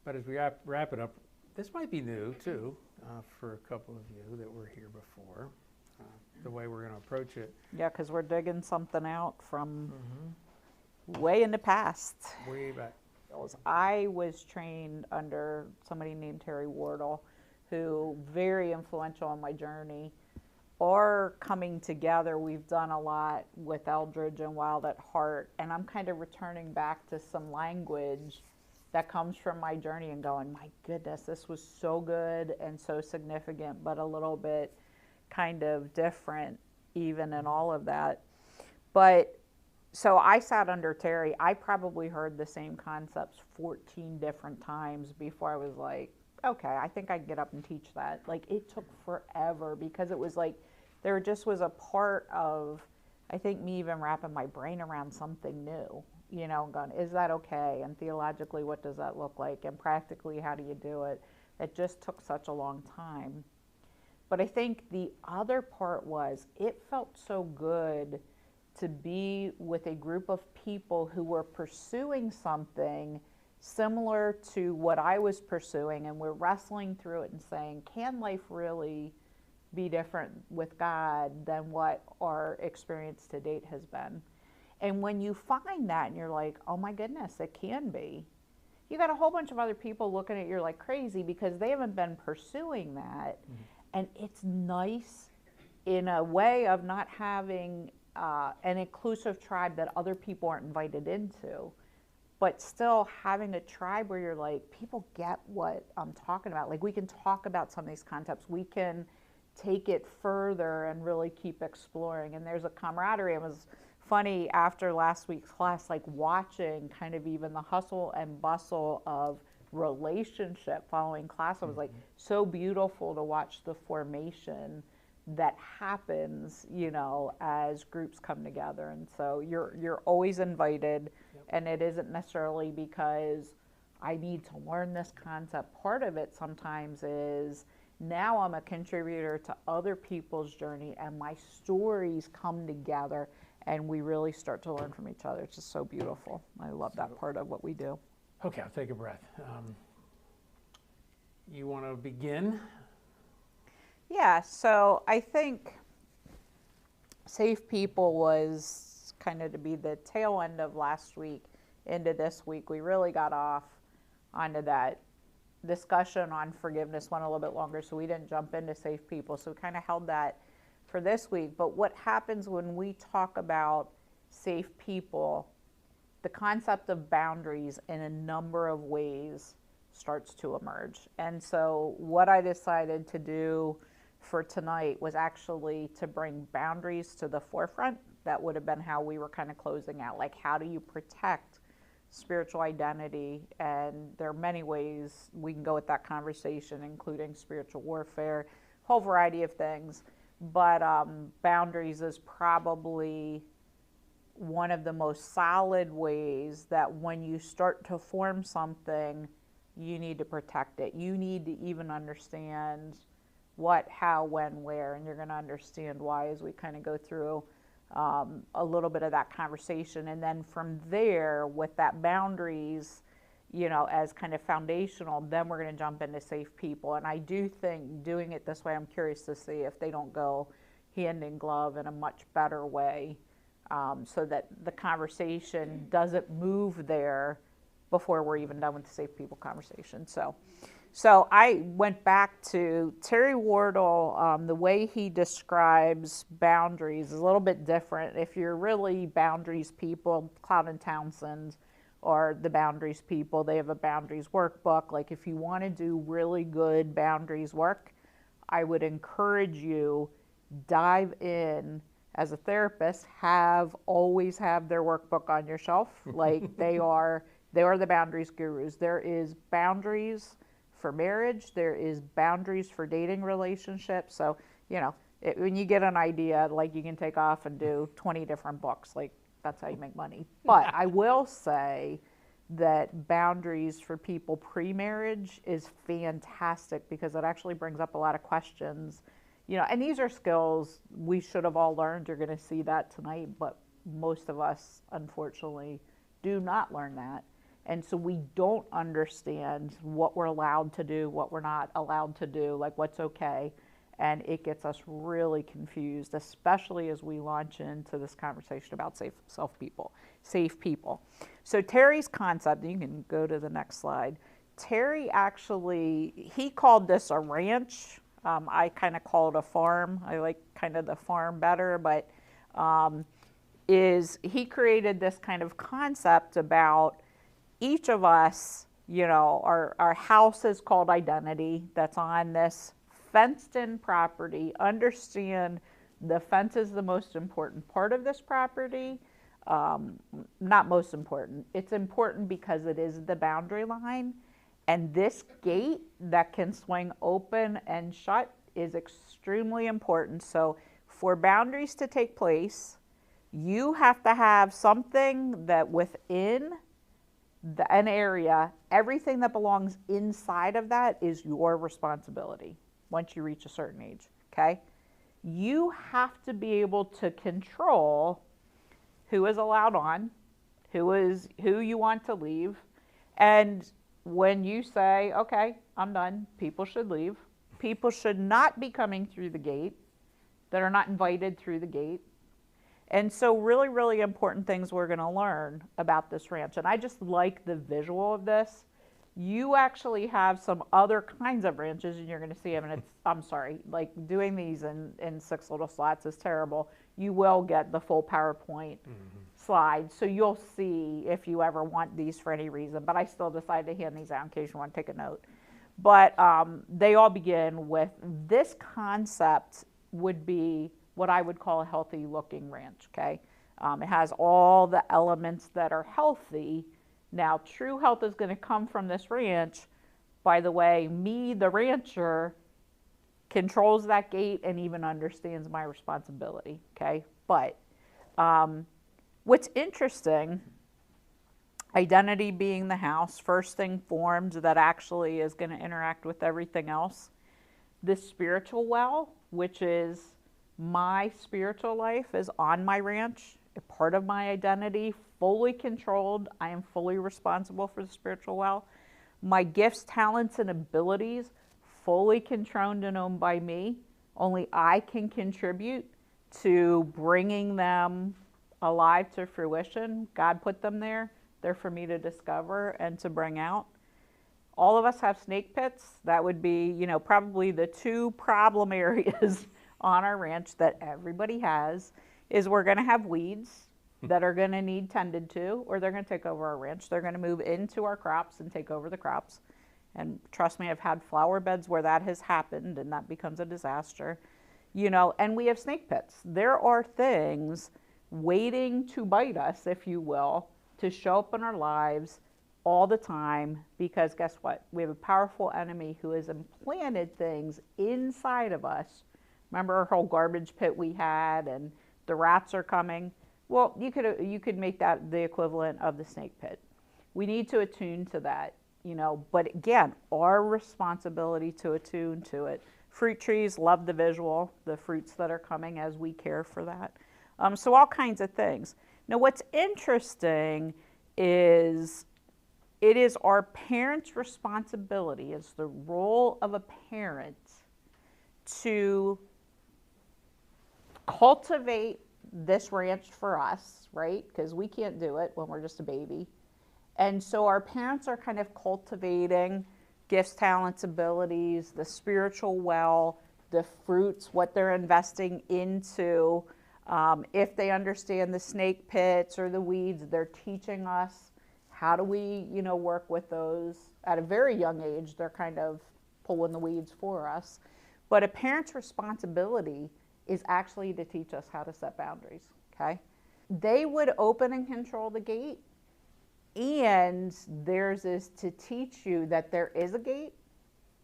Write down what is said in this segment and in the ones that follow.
But as we wrap it up, this might be new too for a couple of you that were here before, the way we're going to approach it. Yeah, because we're digging something out from way in the past. Way back. I was trained under somebody named Terry Wardle, who very influential on my journey. Our coming together, we've done a lot with Eldridge and Wild at Heart, and I'm kind of returning back to some language that comes from my journey and going, my goodness, this was so good and so significant, but a little bit kind of different even in all of that. But so I sat under Terry. I probably heard the same concepts 14 different times before I was like, okay, I think I can get up and teach that. Like, it took forever because it was like, there just was a part of, I think, me even wrapping my brain around something new, you know, and going, is that okay? And theologically, what does that look like? And practically, how do you do it? It just took such a long time. But I think the other part was, it felt so good to be with a group of people who were pursuing something similar to what I was pursuing, and we're wrestling through it and saying, can life really be different with God than what our experience to date has been? And when you find that and you're like, oh my goodness, it can be, you got a whole bunch of other people looking at you like crazy because they haven't been pursuing that. And it's nice in a way of not having an inclusive tribe that other people aren't invited into, but still having a tribe where you're like, people get what I'm talking about. Like, we can talk about some of these concepts. We can take it further and really keep exploring. And there's a camaraderie. It was funny after last week's class, like watching kind of even the hustle and bustle of relationship following class. It was like so beautiful to watch the formation that happens, you know, as groups come together. And so you're always invited. And it isn't necessarily because I need to learn this concept. Part of it sometimes is, now I'm a contributor to other people's journey, and my stories come together, and we really start to learn from each other. It's just so beautiful. I love that part of what we do. Okay, I'll take a breath. You want to begin? Yeah, so I think Safe People was kind of to be the tail end of last week into this week. We really got off onto that discussion on forgiveness, went a little bit longer, so we didn't jump into Safe People. So we kind of held that for this week. But what happens when we talk about safe people, the concept of boundaries in a number of ways starts to emerge. And so what I decided to do for tonight was actually to bring boundaries to the forefront. That would have been how we were kind of closing out. Like, how do you protect spiritual identity? And there are many ways we can go with that conversation, including spiritual warfare, a whole variety of things. But boundaries is probably one of the most solid ways that when you start to form something, you need to protect it. You need to even understand what, how, when, where, and you're going to understand why as we kind of go through a little bit of that conversation. And then from there, with that boundaries, you know, as kind of foundational, then we're going to jump into Safe People. And I do think doing it this way, I'm curious to see if they don't go hand in glove in a much better way, so that the conversation doesn't move there before we're even done with the Safe People conversation. So I went back to Terry Wardle. The way he describes boundaries is a little bit different. If you're really boundaries people, Cloud and Townsend are the boundaries people. They have a boundaries workbook. Like, if you want to do really good boundaries work, I would encourage you, dive in. As a therapist, always have their workbook on your shelf. Like, they are the boundaries gurus. There is boundaries for marriage. There is boundaries for dating relationships. So, you know, when you get an idea, like, you can take off and do 20 different books. Like, that's how you make money. But I will say that boundaries for people pre-marriage is fantastic, because it actually brings up a lot of questions. You know, and these are skills we should have all learned. You're going to see that tonight, but most of us, unfortunately, do not learn that. And so we don't understand what we're allowed to do, what we're not allowed to do, like what's okay. And it gets us really confused, especially as we launch into this conversation about safe people. So Terry's concept, you can go to the next slide. Terry actually, he called this a ranch. I kind of call it a farm. I like kind of the farm better, but he created this kind of concept about each of us, you know, our house is called identity, that's on this fenced-in property. Understand the fence is the most important part of this property. Not most important. It's important because it is the boundary line. And this gate that can swing open and shut is extremely important. So for boundaries to take place, you have to have something that within an area, everything that belongs inside of that is your responsibility once you reach a certain age, okay? You have to be able to control who is allowed on, who you want to leave, and when you say, okay, I'm done, people should leave. People should not be coming through the gate that are not invited through the gate. And so really, really important things we're going to learn about this ranch. And I just like the visual of this. You actually have some other kinds of ranches, and you're going to see them. And I'm sorry, like doing these in 6 little slots is terrible. You will get the full PowerPoint slide. So you'll see if you ever want these for any reason. But I still decided to hand these out in case you want to take a note. But they all begin with this concept would be what I would call a healthy looking ranch, okay? It has all the elements that are healthy. Now, true health is going to come from this ranch. By the way, me, the rancher, controls that gate and even understands my responsibility, okay? But what's interesting, identity being the house, first thing formed that actually is going to interact with everything else. The spiritual well, which is my spiritual life, is on my ranch, a part of my identity, fully controlled. I am fully responsible for the spiritual well. My gifts, talents, and abilities, fully controlled and owned by me. Only I can contribute to bringing them alive to fruition. God put them there. They're for me to discover and to bring out. All of us have snake pits. That would be, you know, probably the 2 problem areas on our ranch that everybody has. Is we're going to have weeds that are going to need tended to, or they're going to take over our ranch. They're going to move into our crops and take over the crops. And trust me, I've had flower beds where that has happened, and that becomes a disaster. You know, and we have snake pits. There are things waiting to bite us, if you will, to show up in our lives all the time, because guess what? We have a powerful enemy who has implanted things inside of us. Remember our whole garbage pit we had, and the rats are coming? Well, you could make that the equivalent of the snake pit. We need to attune to that, you know, but again, our responsibility to attune to it. Fruit trees, love the visual, the fruits that are coming as we care for that. So all kinds of things. Now, what's interesting is it is our parents' responsibility, it's the role of a parent to cultivate this ranch for us, right? Because we can't do it when we're just a baby. And so our parents are kind of cultivating gifts, talents, abilities, the spiritual well, the fruits, what they're investing into. If they understand the snake pits or the weeds, they're teaching us how do we, you know, work with those. At a very young age, they're kind of pulling the weeds for us. But a parent's responsibility is actually to teach us how to set boundaries, okay? They would open and control the gate, and theirs is to teach you that there is a gate,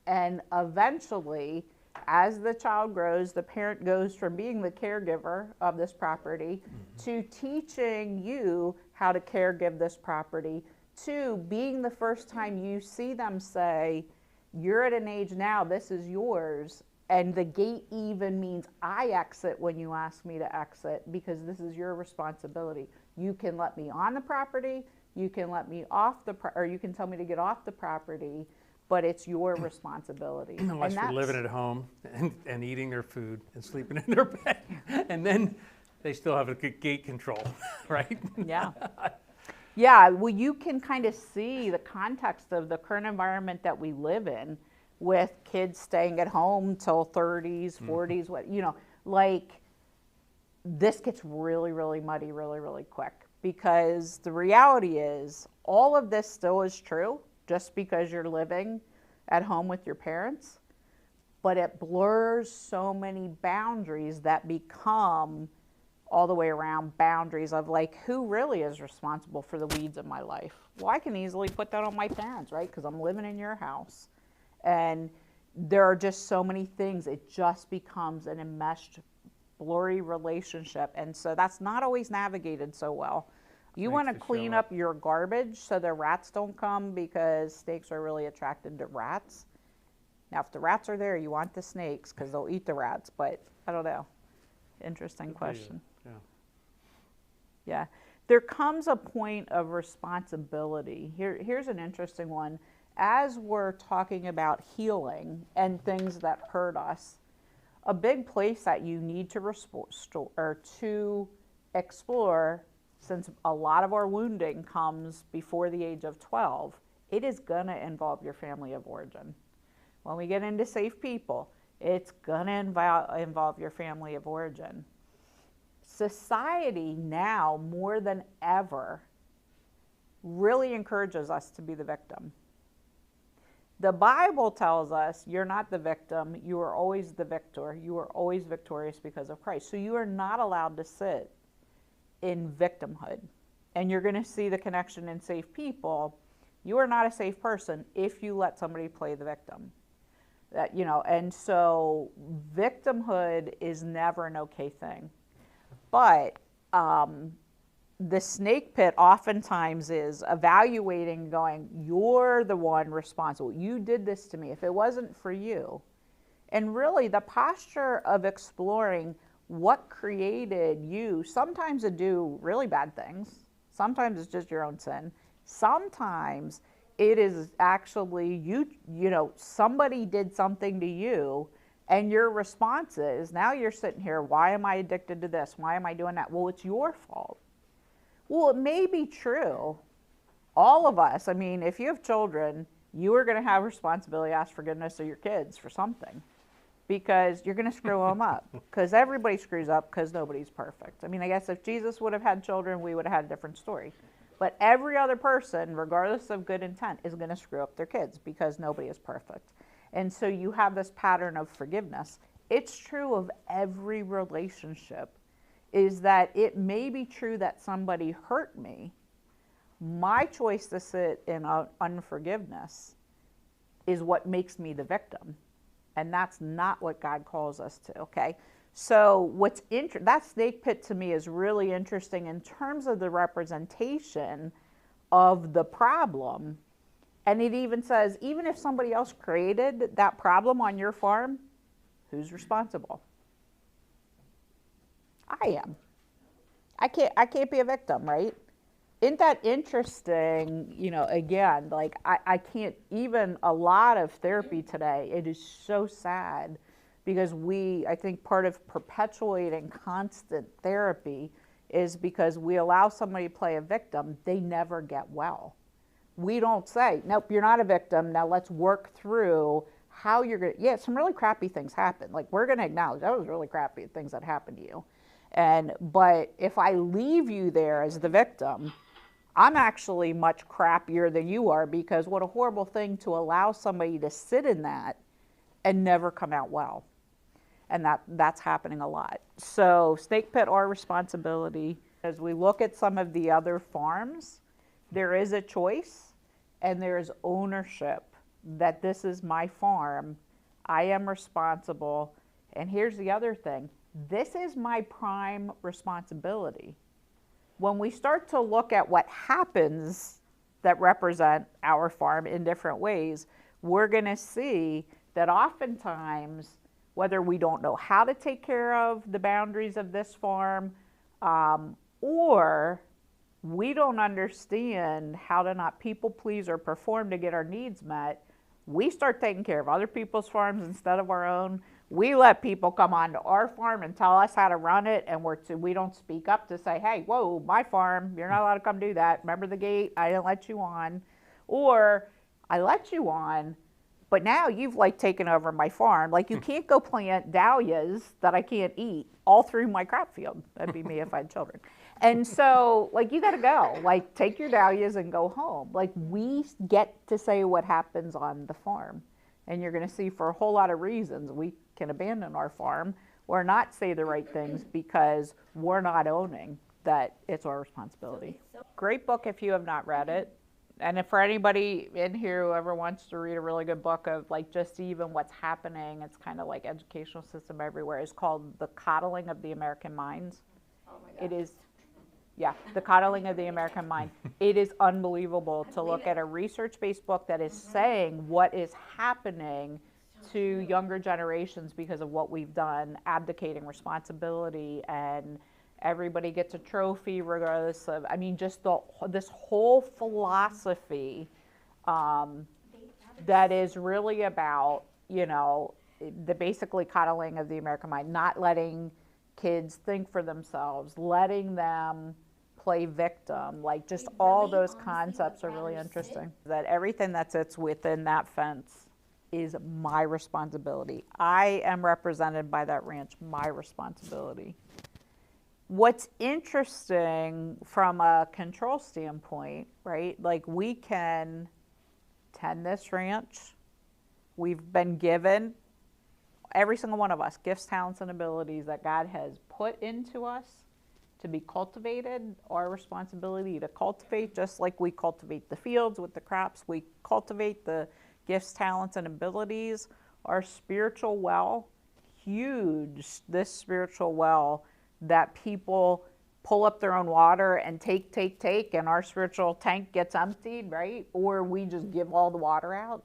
and eventually, as the child grows, the parent goes from being the caregiver of this property to teaching you how to caregive this property, to being the first time you see them say, you're at an age now, this is yours. And the gate even means I exit when you ask me to exit, because this is your responsibility. You can let me on the property, You can let me off or you can tell me to get off the property, but it's your responsibility. Unless you're living at home and eating their food and sleeping in their bed. And then they still have a good gate control, right? Yeah. Yeah, well, you can kind of see the context of the current environment that we live in with kids staying at home till 30s, 40s, what, you know, like this gets really, really muddy really, really quick, because the reality is all of this still is true just because you're living at home with your parents, but it blurs so many boundaries that become all the way around boundaries of like, who really is responsible for the weeds in my life? Well, I can easily put that on my parents, right? Because I'm living in your house. And there are just so many things. It just becomes an enmeshed, blurry relationship. And so that's not always navigated so well. You want to clean up your garbage so the rats don't come, because snakes are really attracted to rats. Now, if the rats are there, you want the snakes because they'll eat the rats, but I don't know. Interesting question. Yeah. Yeah. There comes a point of responsibility. Here's an interesting one. As we're talking about healing and things that hurt us, a big place that you need to explore, since a lot of our wounding comes before the age of 12, it is going to involve your family of origin. When we get into safe people, it's going to involve your family of origin. Society now, more than ever, really encourages us to be the victim. The Bible tells us you're not the victim, you are always the victor. You are always victorious because of Christ. So you are not allowed to sit in victimhood. And you're going to see the connection in safe people. You are not a safe person if you let somebody play the victim. That, you know, and so victimhood is never an okay thing. But the snake pit oftentimes is evaluating, going, you're the one responsible. You did this to me. If it wasn't for you. And really the posture of exploring what created you, sometimes to do really bad things. Sometimes it's just your own sin. Sometimes it is actually you know, somebody did something to you, and your response is, now you're sitting here, why am I addicted to this? Why am I doing that? Well, it's your fault. Well, it may be true. All of us, I mean, if you have children, you are going to have responsibility to ask forgiveness of your kids for something, because you're going to screw them up, because everybody screws up, because nobody's perfect. I mean, I guess if Jesus would have had children, we would have had a different story. But every other person, regardless of good intent, is going to screw up their kids, because nobody is perfect. And so you have this pattern of forgiveness. It's true of every relationship, is that it may be true that somebody hurt me. My choice to sit in unforgiveness is what makes me the victim. And that's not what God calls us to, okay? So that snake pit to me is really interesting in terms of the representation of the problem. And it even says, even if somebody else created that problem on your farm, who's responsible? I am. I can't be a victim, right? Isn't that interesting? You know, again, like I can't, even a lot of therapy today, it is so sad, because I think part of perpetuating constant therapy is because we allow somebody to play a victim, they never get well. We don't say, nope, you're not a victim, now let's work through how you're going to, yeah, some really crappy things happen. Like, we're going to acknowledge that was really crappy things that happened to you. But if I leave you there as the victim, I'm actually much crappier than you are, because what a horrible thing to allow somebody to sit in that and never come out well. And that's happening a lot. So snake pit, our responsibility. As we look at some of the other farms, there is a choice and there is ownership, that this is my farm. I am responsible. And here's the other thing. This is my prime responsibility. When we start to look at what happens that represent our farm in different ways, we're going to see that oftentimes, whether we don't know how to take care of the boundaries of this farm, or we don't understand how to not people please or perform to get our needs met. We start taking care of other people's farms instead of our own. We let people come onto our farm and tell us how to run it, and we don't speak up to say, hey, whoa, my farm, you're not allowed to come do that. Remember the gate? I didn't let you on. Or I let you on, but now you've like taken over my farm. Like you can't go plant dahlias that I can't eat all through my crop field. That'd be me if I had children. And so like you got to go. Like take your dahlias and go home. Like we get to say what happens on the farm. And you're going to see for a whole lot of reasons we can abandon our farm or not say the right things because we're not owning that it's our responsibility. Great book if you have not read it. And if for anybody in here who ever wants to read a really good book of like just even what's happening, it's kind of like educational system everywhere, it's called The Coddling of the American Minds. Oh my God. It is, yeah, The Coddling of the American Mind. It is unbelievable to look at a research-based book that is saying what is happening to younger generations because of what we've done, abdicating responsibility, and everybody gets a trophy regardless of, I mean, just this whole philosophy that is really about, you know, the basically coddling of the American mind, not letting kids think for themselves, letting them play victim, like just all those concepts are really interesting. That everything that sits within that fence is my responsibility. I am represented by that ranch, my responsibility. What's interesting from a control standpoint, right? Like we can tend this ranch. We've been given, every single one of us, gifts, talents, and abilities that God has put into us to be cultivated. Our responsibility to cultivate, just like we cultivate the fields with the crops, we cultivate the gifts, talents, and abilities. Our spiritual well, huge, this spiritual well that people pull up their own water and take, and our spiritual tank gets emptied, right? Or we just give all the water out.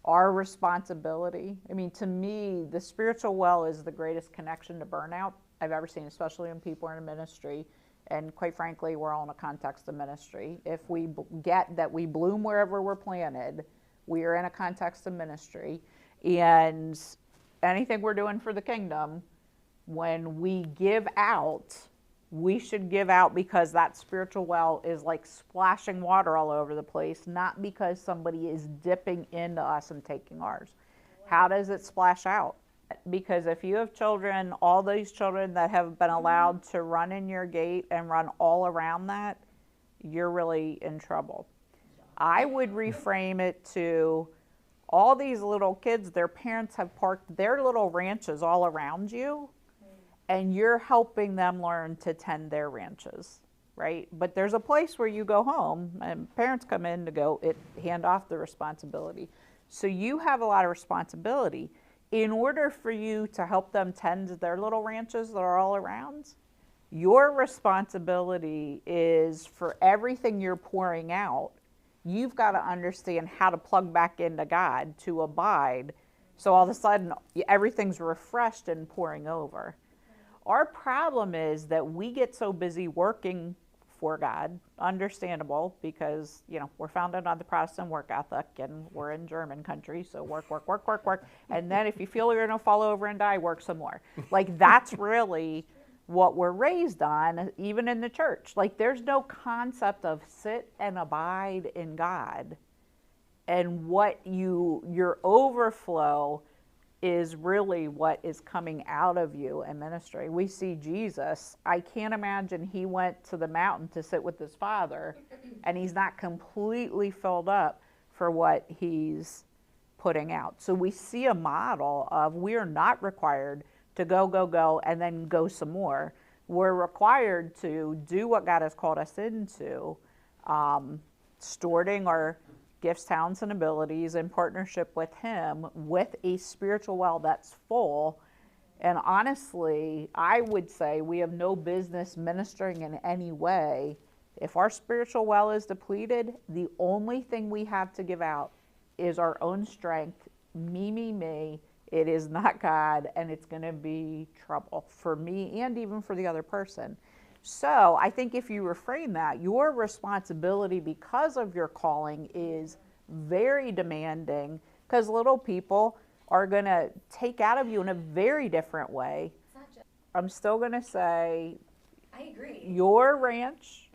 Our responsibility. I mean, to me, the spiritual well is the greatest connection to burnout I've ever seen, especially when people are in ministry. And quite frankly, we're all in a context of ministry. If we get that we bloom wherever we're planted, we are in a context of ministry. And anything we're doing for the kingdom, when we give out, we should give out because that spiritual well is like splashing water all over the place, not because somebody is dipping into us and taking ours. How does it splash out? Because if you have children, all these children that have been allowed to run in your gate and run all around that, you're really in trouble. I would reframe it to all these little kids, their parents have parked their little ranches all around you, and you're helping them learn to tend their ranches, right? But there's a place where you go home, and parents come in to go hand off the responsibility. So you have a lot of responsibility. In order for you to help them tend their little ranches that are all around, your responsibility is for everything you're pouring out, you've got to understand how to plug back into God to abide. So all of a sudden, everything's refreshed and pouring over. Our problem is that we get so busy working for God, understandable, because, you know, we're founded on the Protestant work ethic and we're in German country, so work. And then if you feel you're going to fall over and die, work some more. Like that's really what we're raised on, even in the church. Like there's no concept of sit and abide in God. And what your overflow is really what is coming out of you in ministry. We see Jesus. I can't imagine he went to the mountain to sit with his Father and he's not completely filled up for what he's putting out. So we see a model of we're not required to go, and then go some more. We're required to do what God has called us into, stewarding our gifts, talents, and abilities in partnership with him with a spiritual well that's full. And honestly, I would say we have no business ministering in any way. If our spiritual well is depleted, the only thing we have to give out is our own strength, me. It is not God, and it's going to be trouble for me and even for the other person. So I think if you reframe that, your responsibility because of your calling is very demanding, because little people are going to take out of you in a very different way. I'm still going to say, I agree. your ranch,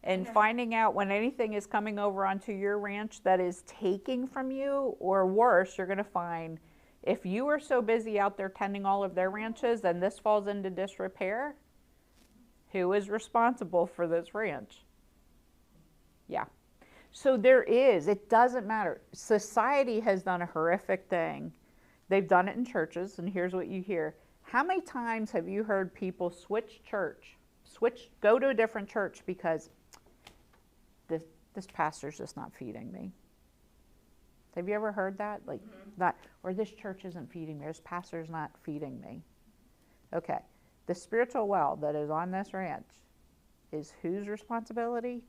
and finding out when anything is coming over onto your ranch that is taking from you, or worse, you're going to find if you are so busy out there tending all of their ranches and this falls into disrepair, who is responsible for this ranch? Yeah. So it doesn't matter. Society has done a horrific thing. They've done it in churches, and here's what you hear. How many times have you heard people switch church, go to a different church because this pastor's just not feeding me? Have you ever heard that? Like, not, or this church isn't feeding me, this pastor's not feeding me. Okay, the spiritual well that is on this ranch is whose responsibility?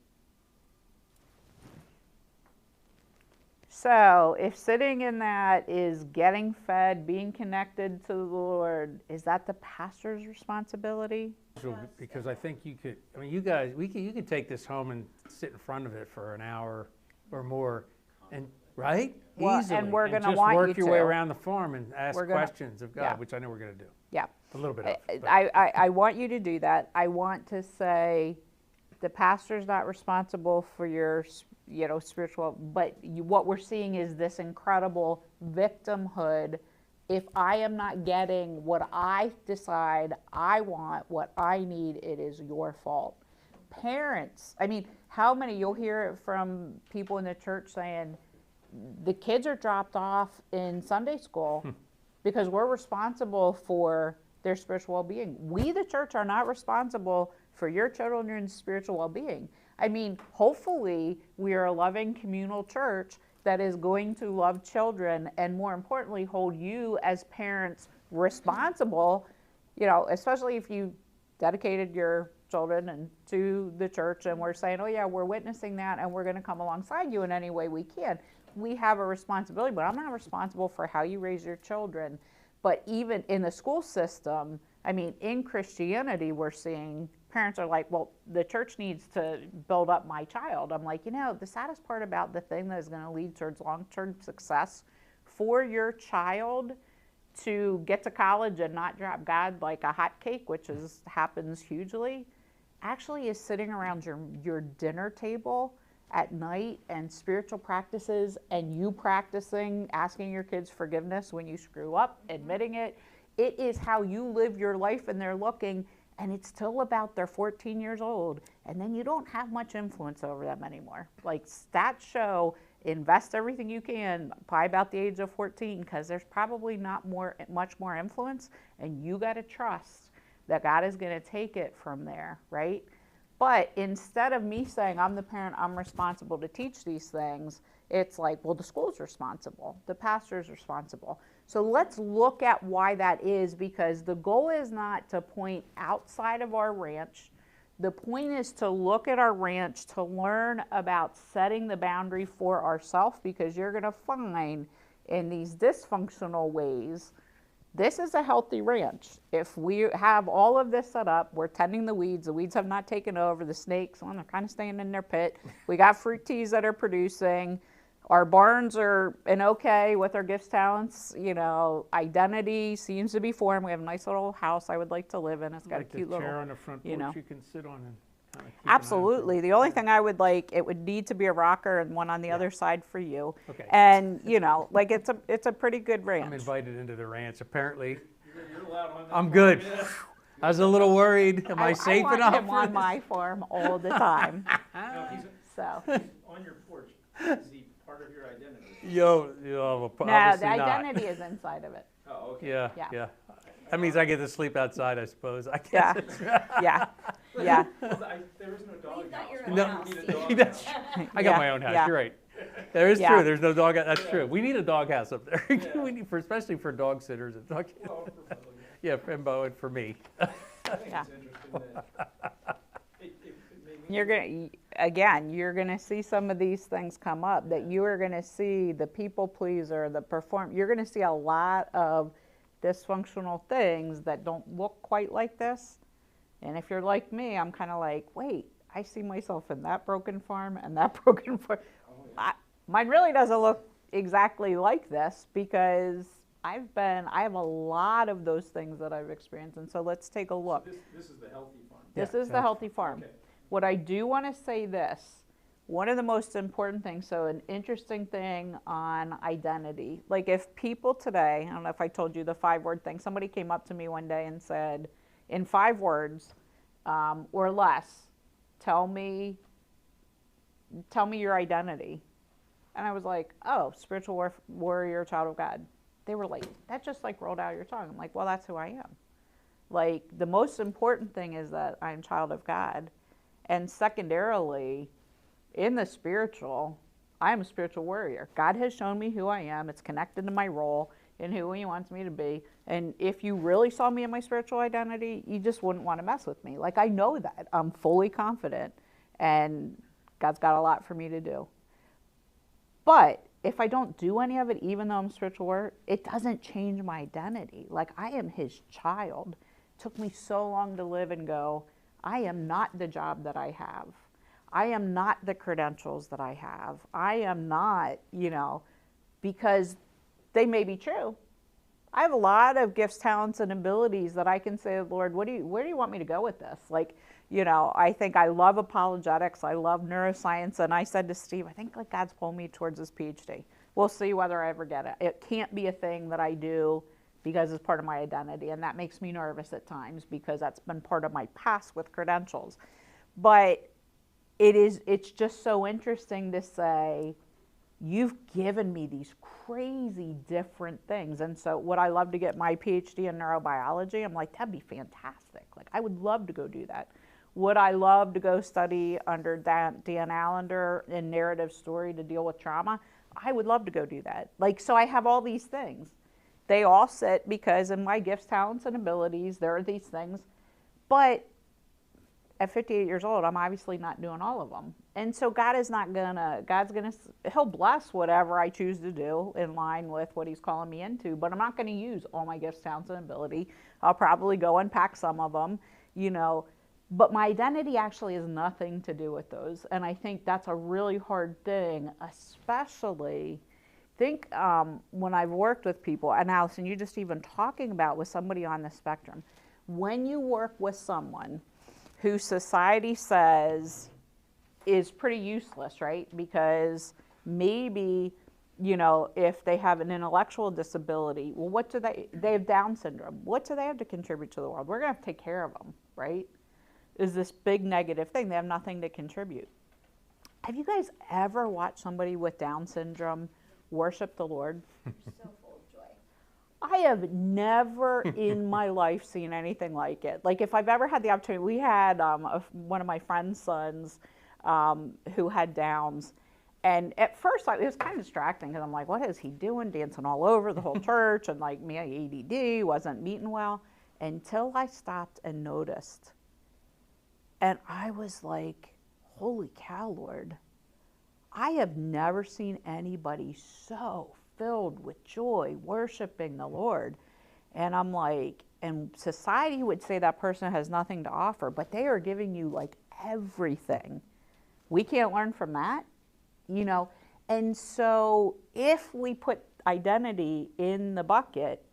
So if sitting in that is getting fed, being connected to the Lord, is that the pastor's responsibility? Because I think you could, I mean, you guys, you could take this home and sit in front of it for an hour or more, and right? Well, easily. and we're going to just want work you your to. way around the farm and ask We're gonna- questions of God, yeah. which I know we're going to do. Yeah. A little bit of. But I want you to do that. I want to say the pastor's not responsible for your, spiritual, but what we're seeing is this incredible victimhood. If I am not getting what I decide I want, what I need, it is your fault. Parents, I mean, how many, you'll hear it from people in the church saying, the kids are dropped off in Sunday school because we're responsible for their spiritual well-being. We, the church, are not responsible for your children's spiritual well-being. I mean, hopefully we are a loving communal church that is going to love children and, more importantly, hold you as parents responsible, especially if you dedicated your children and to the church and we're saying, oh yeah, we're witnessing that and we're going to come alongside you in any way we can. We have a responsibility, but I'm not responsible for how you raise your children. But even in the school system, I mean, in Christianity, we're seeing parents are like, well, the church needs to build up my child. I'm like, the saddest part about the thing that is going to lead towards long-term success for your child to get to college and not drop God like a hot cake, which happens hugely, actually is sitting around your dinner table at night and spiritual practices and you practicing asking your kids forgiveness when you screw up, admitting it. It is how you live your life, and they're looking, and it's till about they're 14 years old, and then you don't have much influence over them anymore. Like stats show, invest everything you can by about the age of 14, because there's probably not much more influence, and you got to trust that God is going to take it from there, right? But instead of me saying, I'm the parent, I'm responsible to teach these things, it's like, well, the school's responsible, the pastor's responsible. So let's look at why that is, because the goal is not to point outside of our ranch. The point is to look at our ranch, to learn about setting the boundary for ourselves, because you're going to find in these dysfunctional ways, this is a healthy ranch. If we have all of this set up, we're tending the weeds have not taken over, the snakes, well, they're kind of staying in their pit. We got fruit teas that are producing. Our barns are okay with our gifts, talents, identity seems to be formed. We have a nice little house I would like to live in. It's got like a cute the chair little, on the front porch you can sit on and kind of keep an eye on absolutely. things. The only thing I would like, it would need to be a rocker and one on the other side for you. Okay. And, like it's a pretty good ranch. I'm invited into the ranch. Apparently, You're allowed on that I'm farm, good. yeah. I was a little worried. Am I safe I enough? want him for on this? my farm all the time. No, he's So. on your porch. Is he part of your identity? Yo, No, obviously the not. identity is inside of it. Oh, okay. Yeah, Yeah. yeah. That means I get to sleep outside, I suppose. I guess Yeah. it's Yeah, yeah. Well, there is no dog You've got house. your Why own do house, you need a Steve. dog That's house? I got Yeah, my own house. yeah. You're right. There is Yeah. true. There's no dog. That's true. We need a dog house up there. We need especially for dog sitters and dog. Well, for both, Yeah, for Bo and for me. I think Yeah. it's interesting that it made me You're gonna see some of these things come up, that you are gonna see the people pleaser, you're gonna see a lot of dysfunctional things that don't look quite like this, And if you're like me, I'm kind of like, wait, I see myself in that broken farm and that broken farm. Mine really doesn't look exactly like this because I have a lot of those things that I've experienced. And so let's take a look. So this is the healthy farm. This Yeah, is the that's- healthy farm. Okay. What I do want to say this, one of the most important things, so an interesting thing on identity, like if people today, I don't know if I told you the 5-word thing, somebody came up to me one day and said, in 5 words or less, tell me your identity. And I was like, oh, spiritual warrior, child of God. They were like, that just like rolled out of your tongue. I'm like, well, that's who I am. Like, the most important thing is that I'm child of God. And secondarily, in the spiritual, I am a spiritual warrior. God has shown me who I am. It's connected to my role and who He wants me to be. And if you really saw me in my spiritual identity, you just wouldn't want to mess with me. Like, I know that. I'm fully confident. And God's got a lot for me to do. But if I don't do any of it, even though I'm spiritual warrior, it doesn't change my identity. Like, I am His child. It took me so long to live and go, I am not the job that I have. I am not the credentials that I have. I am not, because they may be true. I have a lot of gifts, talents, and abilities that I can say, Lord, where do you want me to go with this? Like, I think I love apologetics. I love neuroscience. And I said to Steve, I think like God's pulling me towards this PhD. We'll see whether I ever get it. It can't be a thing that I do because it's part of my identity. And that makes me nervous at times because that's been part of my past with credentials. But it's just so interesting to say, you've given me these crazy different things. And so would I love to get my PhD in neurobiology? I'm like, that'd be fantastic. Like, I would love to go do that. Would I love to go study under Dan Allender in narrative story to deal with trauma? I would love to go do that. Like, so I have all these things. They all sit because in my gifts, talents, and abilities, there are these things. But at 58 years old, I'm obviously not doing all of them. And so He'll bless whatever I choose to do in line with what He's calling me into, but I'm not going to use all my gifts, talents, and ability. I'll probably go unpack some of them, but my identity actually has nothing to do with those. And I think that's a really hard thing, especially when I've worked with people, and Allison, you just even talking about with somebody on the spectrum, when you work with someone who society says is pretty useless, right? Because maybe, if they have an intellectual disability, well, they have Down syndrome. What do they have to contribute to the world? We're going to have to take care of them, right? Is this big negative thing. They have nothing to contribute. Have you guys ever watched somebody with Down syndrome worship the Lord? So full of joy. I have never in my life seen anything like it. Like, if I've ever had the opportunity, we had one of my friend's sons who had Downs. And at first, it was kind of distracting because I'm like, what is he doing? Dancing all over the whole church. And like, me, ADD, wasn't meeting well. Until I stopped and noticed. And I was like, holy cow, Lord. I have never seen anybody so filled with joy, worshiping the Lord. And I'm like, and society would say that person has nothing to offer, but they are giving you like everything. We can't learn from that, And so if we put identity in the bucket,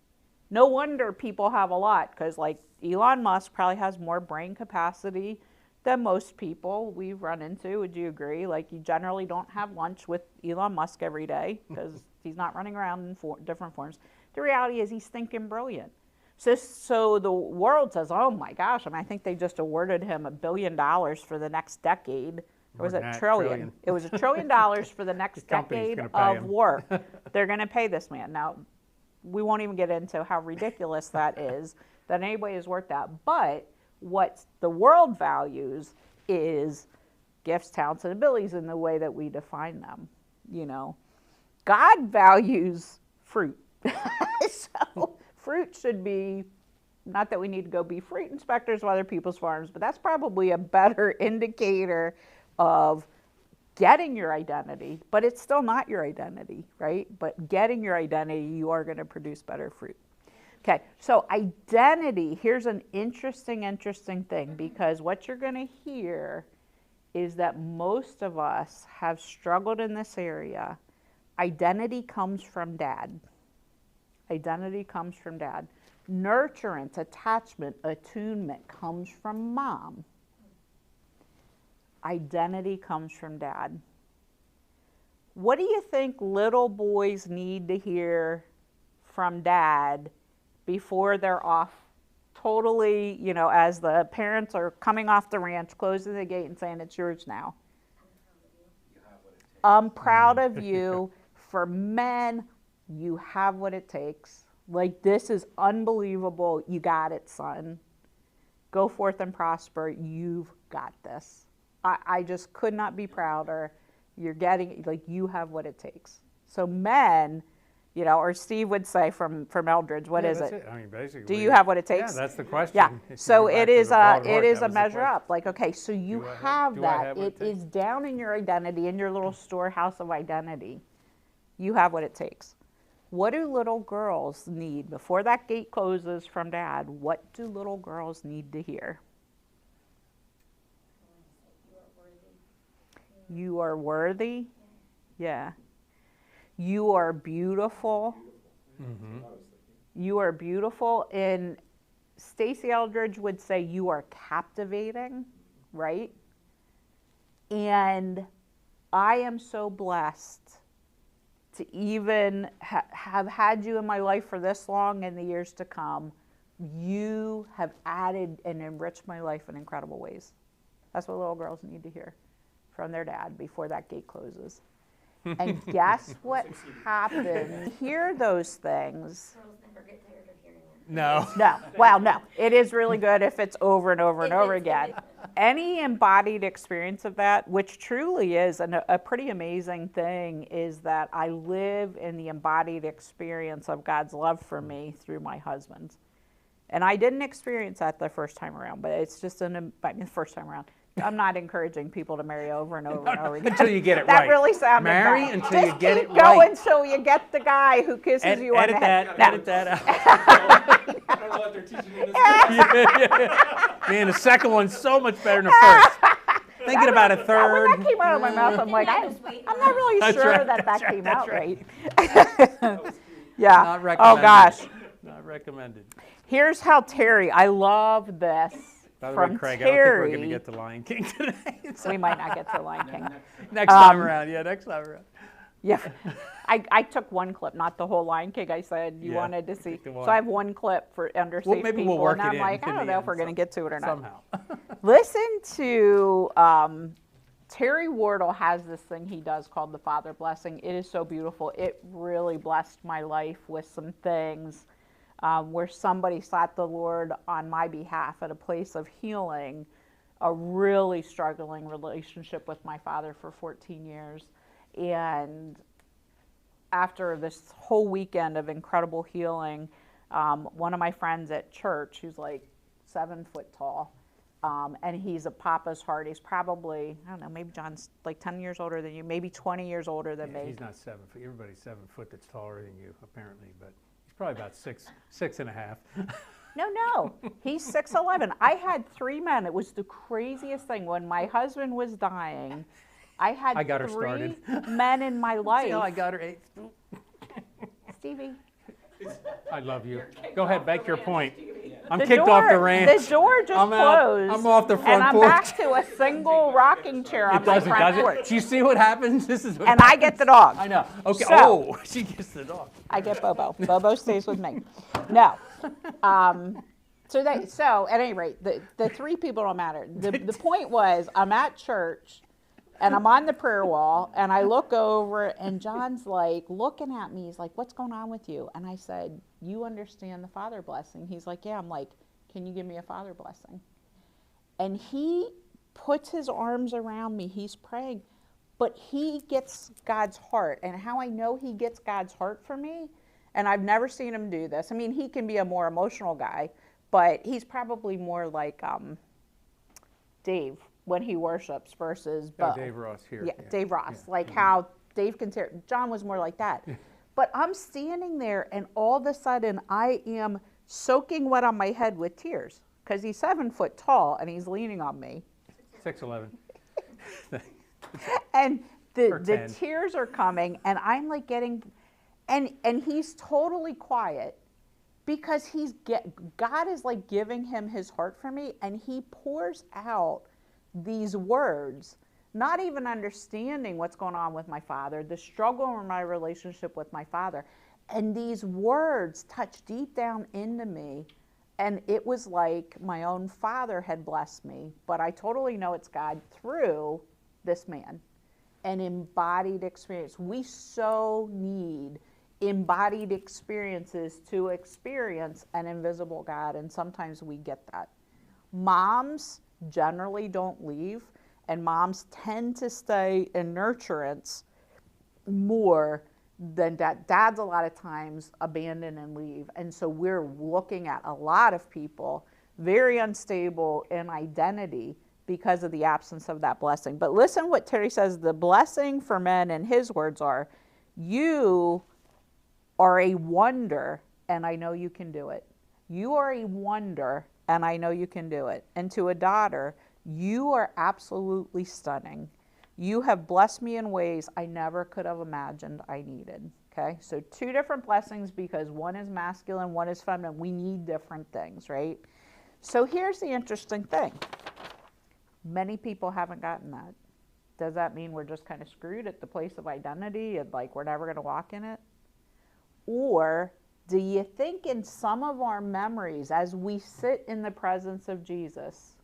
no wonder people have a lot, because like Elon Musk probably has more brain capacity than most people we've run into. Would you agree? Like, you generally don't have lunch with Elon Musk every day because he's not running around in different forms. The reality is he's thinking brilliant. So the world says, oh my gosh, I think they just awarded him $1 billion for the next decade. Or was it trillion? It was $1 trillion for the next decade of work. They're going to pay this man. Now, we won't even get into how ridiculous that is, that anybody has worked out. But what the world values is gifts, talents, and abilities in the way that we define them. God values fruit. So fruit should be, not that we need to go be fruit inspectors of other people's farms, but that's probably a better indicator of getting your identity, but it's still not your identity, right? But getting your identity, you are going to produce better fruit. Okay, so identity, here's an interesting thing, because what you're going to hear is that most of us have struggled in this area. Identity comes from dad. Identity comes from dad. Nurturance, attachment, attunement comes from mom. Identity comes from dad. What do you think little boys need to hear from dad before they're off totally, as the parents are coming off the ranch, closing the gate and saying, it's yours now? I'm proud of you. For men, you have what it takes. Like, this is unbelievable. You got it, son. Go forth and prosper. You've got this. I just could not be prouder. You're getting, like, you have what it takes. So men, or Steve would say from Eldridge, what is it? I mean, basically. Do you have what it takes? Yeah, that's the question. Yeah. So Back it to is the broad a heart, that measure was the question. up. Like, okay, so you Do I have that. what It it is down in your identity, in your little storehouse of identity. You have what it takes. What do little girls need before that gate closes from dad? What do little girls need to hear? You are worthy. Yeah. You are beautiful. Mm-hmm. You are beautiful. And Stacey Eldridge would say you are captivating, right? And I am so blessed to even have had you in my life for this long and the years to come. You have added and enriched my life in incredible ways. That's what little girls need to hear from their dad before that gate closes. And guess what happens? Hear those things. Girls never get tired of hearing it. No. No, well, no. It is really good if it's over and over and over again. Any embodied experience of that, which truly is a pretty amazing thing, is that I live in the embodied experience of God's love for me through my husband. And I didn't experience that the first time around, but it's just first time around. I'm not encouraging people to marry over and over and over again. Until you get it That right. really sounded Marry bad. until you Just get it keep going right. until you get the guy who kisses you on the head. Edit that out. I don't know what they're teaching you in this. Man, the second one's so much better than the first. Thinking about a When third. that came out of my mouth, I'm like, I'm not really That's sure right, that that's came right, out that's right. Yeah. Not Oh recommended. gosh. Not recommended. Here's how Terry. I love this By the from way, Craig, Terry. I don't think we're going to get to Lion King today. We might not get to Lion King. Next time around. Yeah, next time around. Yeah, I took one clip, not the whole Lion King. I said you Yeah, wanted to see, pick the so one. I have one clip for under safe Maybe people, we'll work and I'm it like, in I don't the know if end we're going to get to it or not. Somehow. Listen to Terry Wardle has this thing he does called the Father Blessing. It is so beautiful. It really blessed my life with some things where somebody sought the Lord on my behalf at a place of healing, a really struggling relationship with my father for 14 years. And after this whole weekend of incredible healing, one of my friends at church, who's like 7 foot tall, and he's a Papa's heart. He's probably, I don't know, maybe John's like 10 years older than you, maybe 20 years older than Yeah, me. he's not 7 foot. Everybody's 7 foot that's taller than you, apparently, but he's probably about six and a half. No, he's 6'11". I had 3 men. It was the craziest thing. When my husband was dying, I had I got her 3 started. men in my life. See how I got her 8? Stevie. I love you. Go ahead, make your point. I'm The kicked door, off the ranch. The door just I'm out. closed. I'm off the front and I'm porch. back to a single rocking chair on It my doesn't, front does it? porch. Do you see what happens? This is what And I happens. get the dog. I know. Okay. So- she gets the dog. I get Bobo. Bobo stays with me. No. So at any rate, the 3 people don't matter. The point was, I'm at church, and I'm on the prayer wall, and I look over, and John's like looking at me. He's like, "What's going on with you?" And I said, "You understand the Father blessing?" He's like, "Yeah." I'm like, "Can you give me a Father blessing?" And he puts his arms around me. He's praying, but he gets God's heart. And how I know he gets God's heart for me, and I've never seen him do this. I mean, he can be a more emotional guy, but he's probably more like Dave when he worships versus Bo. Dave Ross here. Yeah, Dave Ross. Like how Dave can tear. John was more like that. But I'm standing there, and all of a sudden I am soaking wet on my head with tears because he's 7 foot tall and he's leaning on me. 6'11". And Or the 10. tears are coming, and I'm like getting, and he's totally quiet because God is like giving him his heart for me, and he pours out these words, not even understanding what's going on with my father, the struggle in my relationship with my father. And these words touch deep down into me. And it was like my own father had blessed me, but I totally know it's God through this man. An embodied experience. We so need embodied experiences to experience an invisible God, and sometimes we get that. Moms generally don't leave, and moms tend to stay in nurturance more than dad. Dads a lot of times abandon and leave, and so we're looking at a lot of people very unstable in identity because of the absence of that blessing. But listen what Terry says, the blessing for men, and his words are, you are a wonder, and I know you can do it. You are a wonder, and I know you can do it. And to a daughter, you are absolutely stunning. You have blessed me in ways I never could have imagined I needed. Okay, so 2 different blessings because one is masculine, one is feminine. We need different things, right? So here's the interesting thing. Many people haven't gotten that. Does that mean we're just kind of screwed at the place of identity and like we're never going to walk in it? Or do you think in some of our memories, as we sit in the presence of Jesus,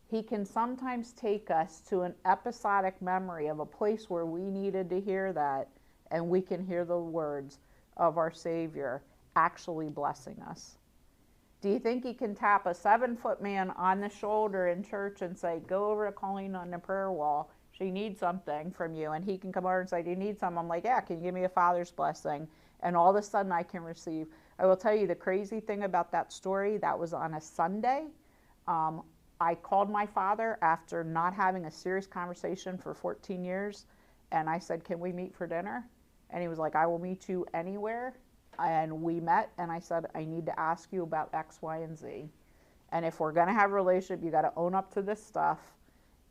he can sometimes take us to an episodic memory of a place where we needed to hear that, and we can hear the words of our Savior actually blessing us? Do you think he can tap a 7-foot man on the shoulder in church and say, go over to Colleen on the prayer wall, she needs something from you? And he can come over and say, do you need something? I'm like, yeah, can you give me a father's blessing? And all of a sudden I can receive. I will tell you the crazy thing about that story, that was on a Sunday. I called my father after not having a serious conversation for 14 years. And I said, can we meet for dinner? And he was like, I will meet you anywhere. And we met, and I said, I need to ask you about X, Y, and Z. And if we're going to have a relationship, you got to own up to this stuff.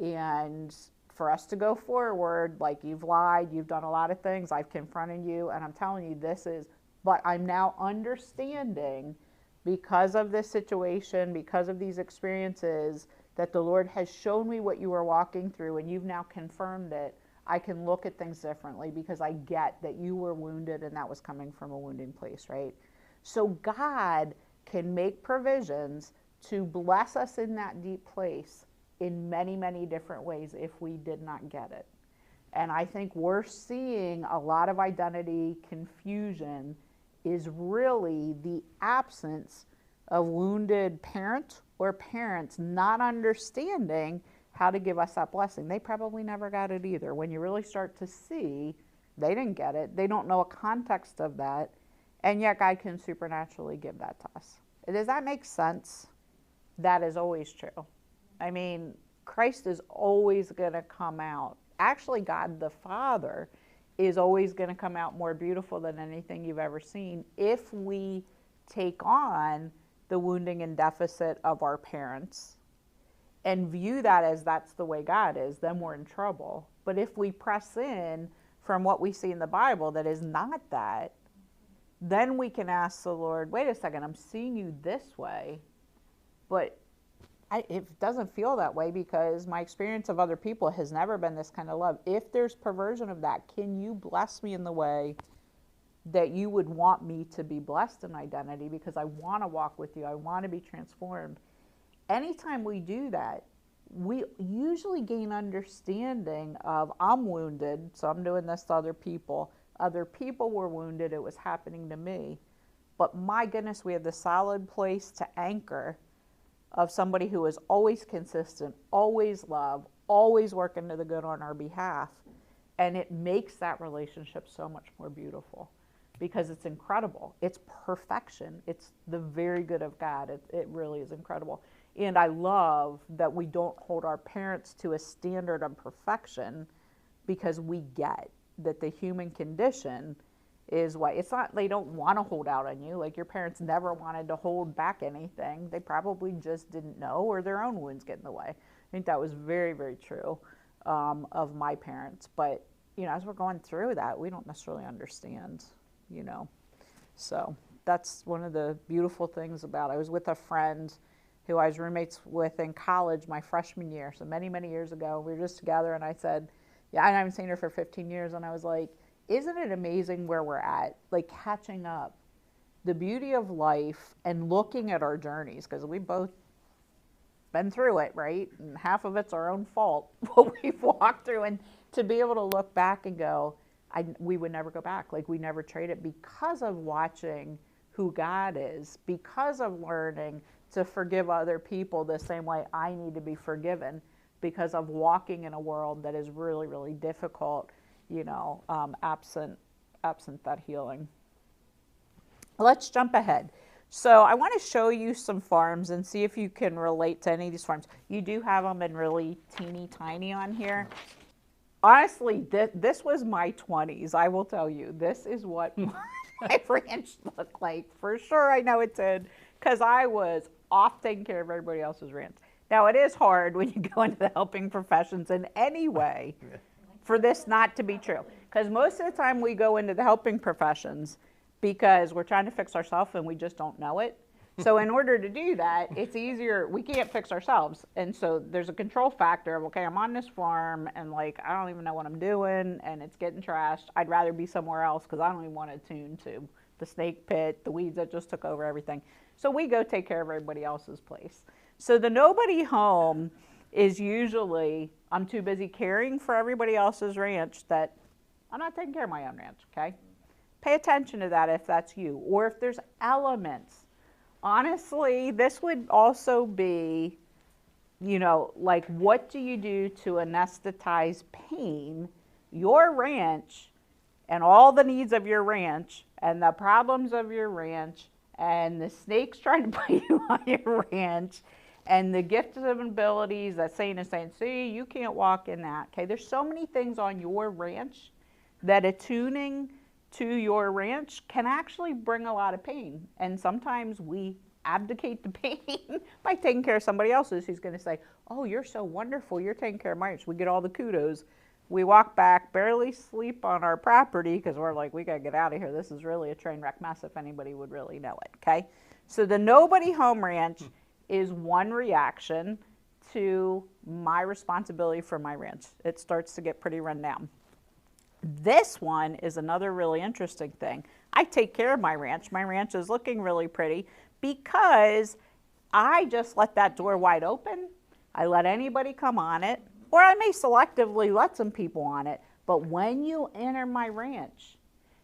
And for us to go forward, like, you've lied, you've done a lot of things, I've confronted you, and I'm telling you this is, but I'm now understanding because of this situation, because of these experiences, that the Lord has shown me what you were walking through, and you've now confirmed it. I can look at things differently because I get that you were wounded and that was coming from a wounding place, right? So God can make provisions to bless us in that deep place in many, many different ways if we did not get it. And I think we're seeing a lot of identity confusion is really the absence of wounded parent or parents not understanding how to give us that blessing. They probably never got it either. When you really start to see, they didn't get it. They don't know a context of that. And yet God can supernaturally give that to us. Does that make sense? That is always true. I mean, Christ is always going to come out. Actually, God the Father is always going to come out more beautiful than anything you've ever seen if we take on the wounding and deficit of our parents and view that as that's the way God is, then we're in trouble. But if we press in from what we see in the Bible that is not that, then we can ask the Lord, wait a second, I'm seeing you this way, but it doesn't feel that way because my experience of other people has never been this kind of love. If there's perversion of that, can you bless me in the way that you would want me to be blessed in identity, because I want to walk with you, I want to be transformed. Anytime we do that, we usually gain understanding of, I'm wounded, so I'm doing this to other people. Other people were wounded, it was happening to me. But my goodness, we have the solid place to anchor of somebody who is always consistent, always love, always working to the good on our behalf. And it makes that relationship so much more beautiful because it's incredible. It's perfection. It's the very good of God. It really is incredible. And I love that we don't hold our parents to a standard of perfection, because we get that the human condition is why. It's not they don't want to hold out on you. Like your parents never wanted to hold back anything. They probably just didn't know, or their own wounds get in the way. I think that was very, very true of my parents. But, you know, as we're going through that, we don't necessarily understand, you know. So that's one of the beautiful things about it. I was with a friend who I was roommates with in college my freshman year, so many, many years ago. We were just together, and I said, yeah, I haven't seen her for 15 years, and I was like, isn't it amazing where we're at, like catching up, the beauty of life and looking at our journeys, because we both been through it, right? And half of it's our own fault, what we've walked through, and to be able to look back and go, we would never go back, like we never trade it, because of watching who God is, because of learning to forgive other people the same way I need to be forgiven, because of walking in a world that is really, really difficult, you know, absent that healing. Let's jump ahead. So I want to show you some farms and see if you can relate to any of these farms. You do have them in really teeny tiny on here. Honestly, this was my 20s. I will tell you, this is what my ranch looked like. For sure, I know it did, because I was off taking care of everybody else's ranch. Now, it is hard when you go into the helping professions in any way for this not to be true. Because most of the time we go into the helping professions because we're trying to fix ourselves and we just don't know it. So in order to do that, it's easier. We can't fix ourselves. And so there's a control factor of, okay, I'm on this farm and like, I don't even know what I'm doing and it's getting trashed. I'd rather be somewhere else because I don't even want to tune to the snake pit, the weeds that just took over everything. So we go take care of everybody else's place. So the nobody home is usually, I'm too busy caring for everybody else's ranch that I'm not taking care of my own ranch, okay? Pay attention to that if that's you, or if there's elements. Honestly, this would also be, you know, like what do you do to anesthetize pain, your ranch, and all the needs of your ranch, and the problems of your ranch, and the snakes trying to bite you on your ranch, and the gifts and abilities that Satan is saying, see, you can't walk in that. Okay, there's so many things on your ranch that attuning to your ranch can actually bring a lot of pain. And sometimes we abdicate the pain by taking care of somebody else's who's going to say, oh, you're so wonderful, you're taking care of my ranch. We get all the kudos. We walk back, barely sleep on our property because we're like, we got to get out of here. This is really a train wreck mess if anybody would really know it, okay? So the nobody home ranch is one reaction to my responsibility for my ranch. It starts to get pretty run down. This one is another really interesting thing. I take care of my ranch. My ranch is looking really pretty because I just let that door wide open. I let anybody come on it, or I may selectively let some people on it. But when you enter my ranch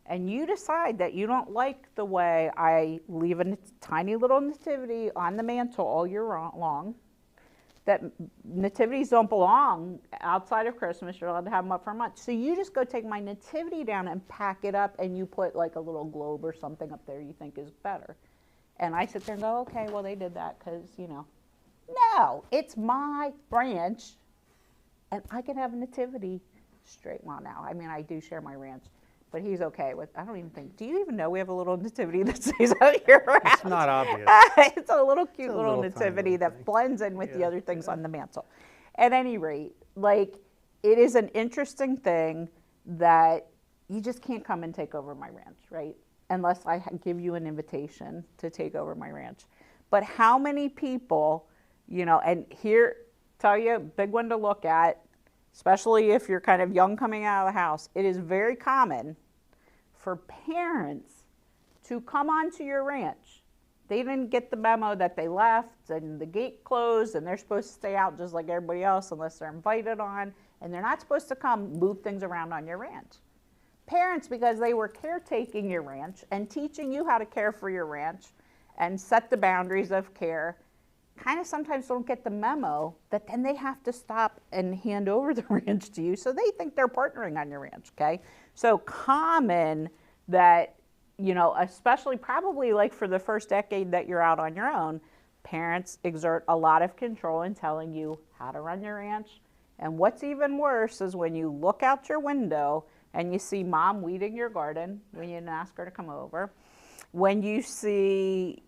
and you decide that you don't like the way I leave a tiny little nativity on the mantle all year long, that nativities don't belong outside of Christmas. You're allowed to have them up for a month. So you just go take my nativity down and pack it up, and you put like a little globe or something up there you think is better. And I sit there and go, okay, well, they did that because, you know. No, it's my ranch, and I can have a nativity straight. Well, now, I mean, I do share my ranch, but he's okay with, I don't even think, do you even know we have a little nativity that stays out here around? It's not obvious. It's a little cute little nativity that thing. blends in with the other things on the mantle. At any rate, like, it is an interesting thing that you just can't come and take over my ranch, right? Unless I give you an invitation to take over my ranch. But how many people, you know, and here, tell you, big one to look at, especially if you're kind of young coming out of the house, it is very common for parents to come onto your ranch. They didn't get the memo that they left and the gate closed and they're supposed to stay out just like everybody else unless they're invited on, and they're not supposed to come move things around on your ranch. Parents, because they were caretaking your ranch and teaching you how to care for your ranch and set the boundaries of care, kind of sometimes don't get the memo that then they have to stop and hand over the ranch to you, so they think they're partnering on your ranch, okay? So common that, you know, especially probably like for the first decade that you're out on your own, parents exert a lot of control in telling you how to run your ranch. And what's even worse is when you look out your window and you see mom weeding your garden when you didn't ask her to come over, when you see,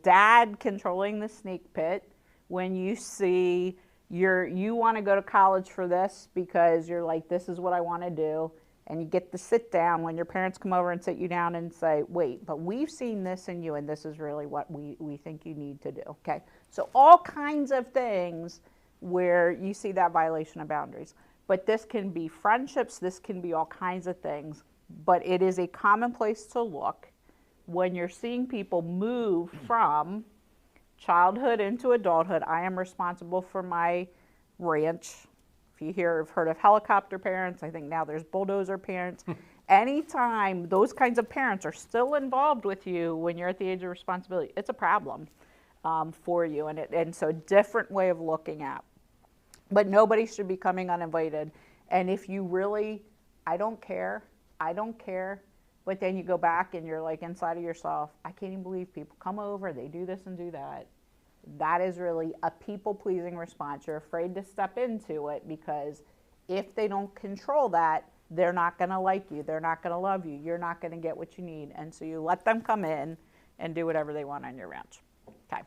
dad controlling the snake pit, when you see you want to go to college for this because you're like, this is what I want to do, and you get to sit down when your parents come over and sit you down and say, wait, but we've seen this in you, and this is really what we think you need to do, okay? So all kinds of things where you see that violation of boundaries. But this can be friendships, this can be all kinds of things, but it is a common place to look when you're seeing people move from childhood into adulthood. I am responsible for my ranch. If you have heard of helicopter parents, I think now there's bulldozer parents. Anytime those kinds of parents are still involved with you when you're at the age of responsibility, it's a problem for you. And so different way of looking at. But nobody should be coming uninvited. And if you really, I don't care, but then you go back and you're like inside of yourself, I can't even believe people come over, they do this and do that. That is really a people-pleasing response. You're afraid to step into it because if they don't control that, they're not going to like you. They're not going to love you. You're not going to get what you need. And so you let them come in and do whatever they want on your ranch. Okay.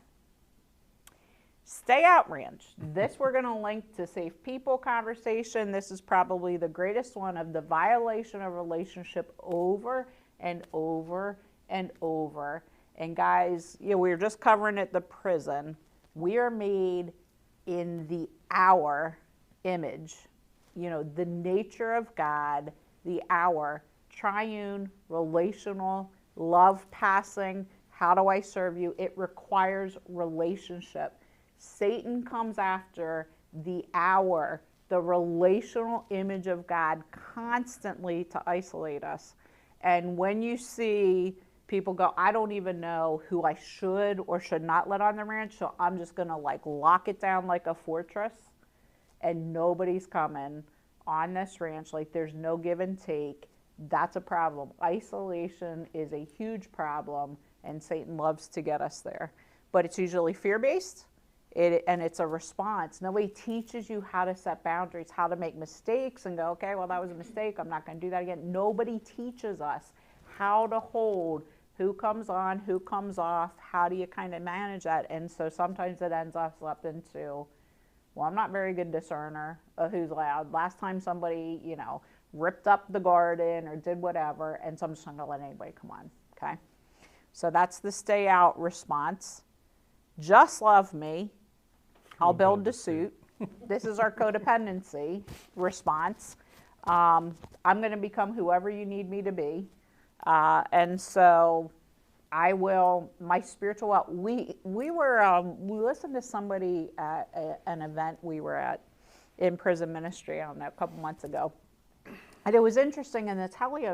Stay out ranch. This we're going to link to Safe People conversation. This is probably the greatest one of the violation of relationship over and over and over. And guys, we were just covering it, the prison. We are made in the our image. The nature of God, the our, triune, relational, love passing. How do I serve you? It requires relationship. Satan comes after the our, the relational image of God constantly to isolate us. And when you see people go, I don't even know who I should or should not let on the ranch, so I'm just going to lock it down like a fortress, and nobody's coming on this ranch, there's no give and take. That's a problem. Isolation is a huge problem, and Satan loves to get us there. But it's usually fear-based, and it's a response. Nobody teaches you how to set boundaries, how to make mistakes and go, okay, well, that was a mistake, I'm not going to do that again. Nobody teaches us how to hold who comes on, who comes off, how do you kind of manage that? And so sometimes it ends up into, well, I'm not very good discerner of who's loud. Last time somebody, ripped up the garden or did whatever, and so I'm just not going to let anybody come on, okay? So that's the stay out response. Just love me, I'll build the suit. This is our codependency response. I'm going to become whoever you need me to be. And so I will, my spiritual, we listened to somebody at an event we were at in prison ministry, I don't know, a couple months ago. And it was interesting in the telling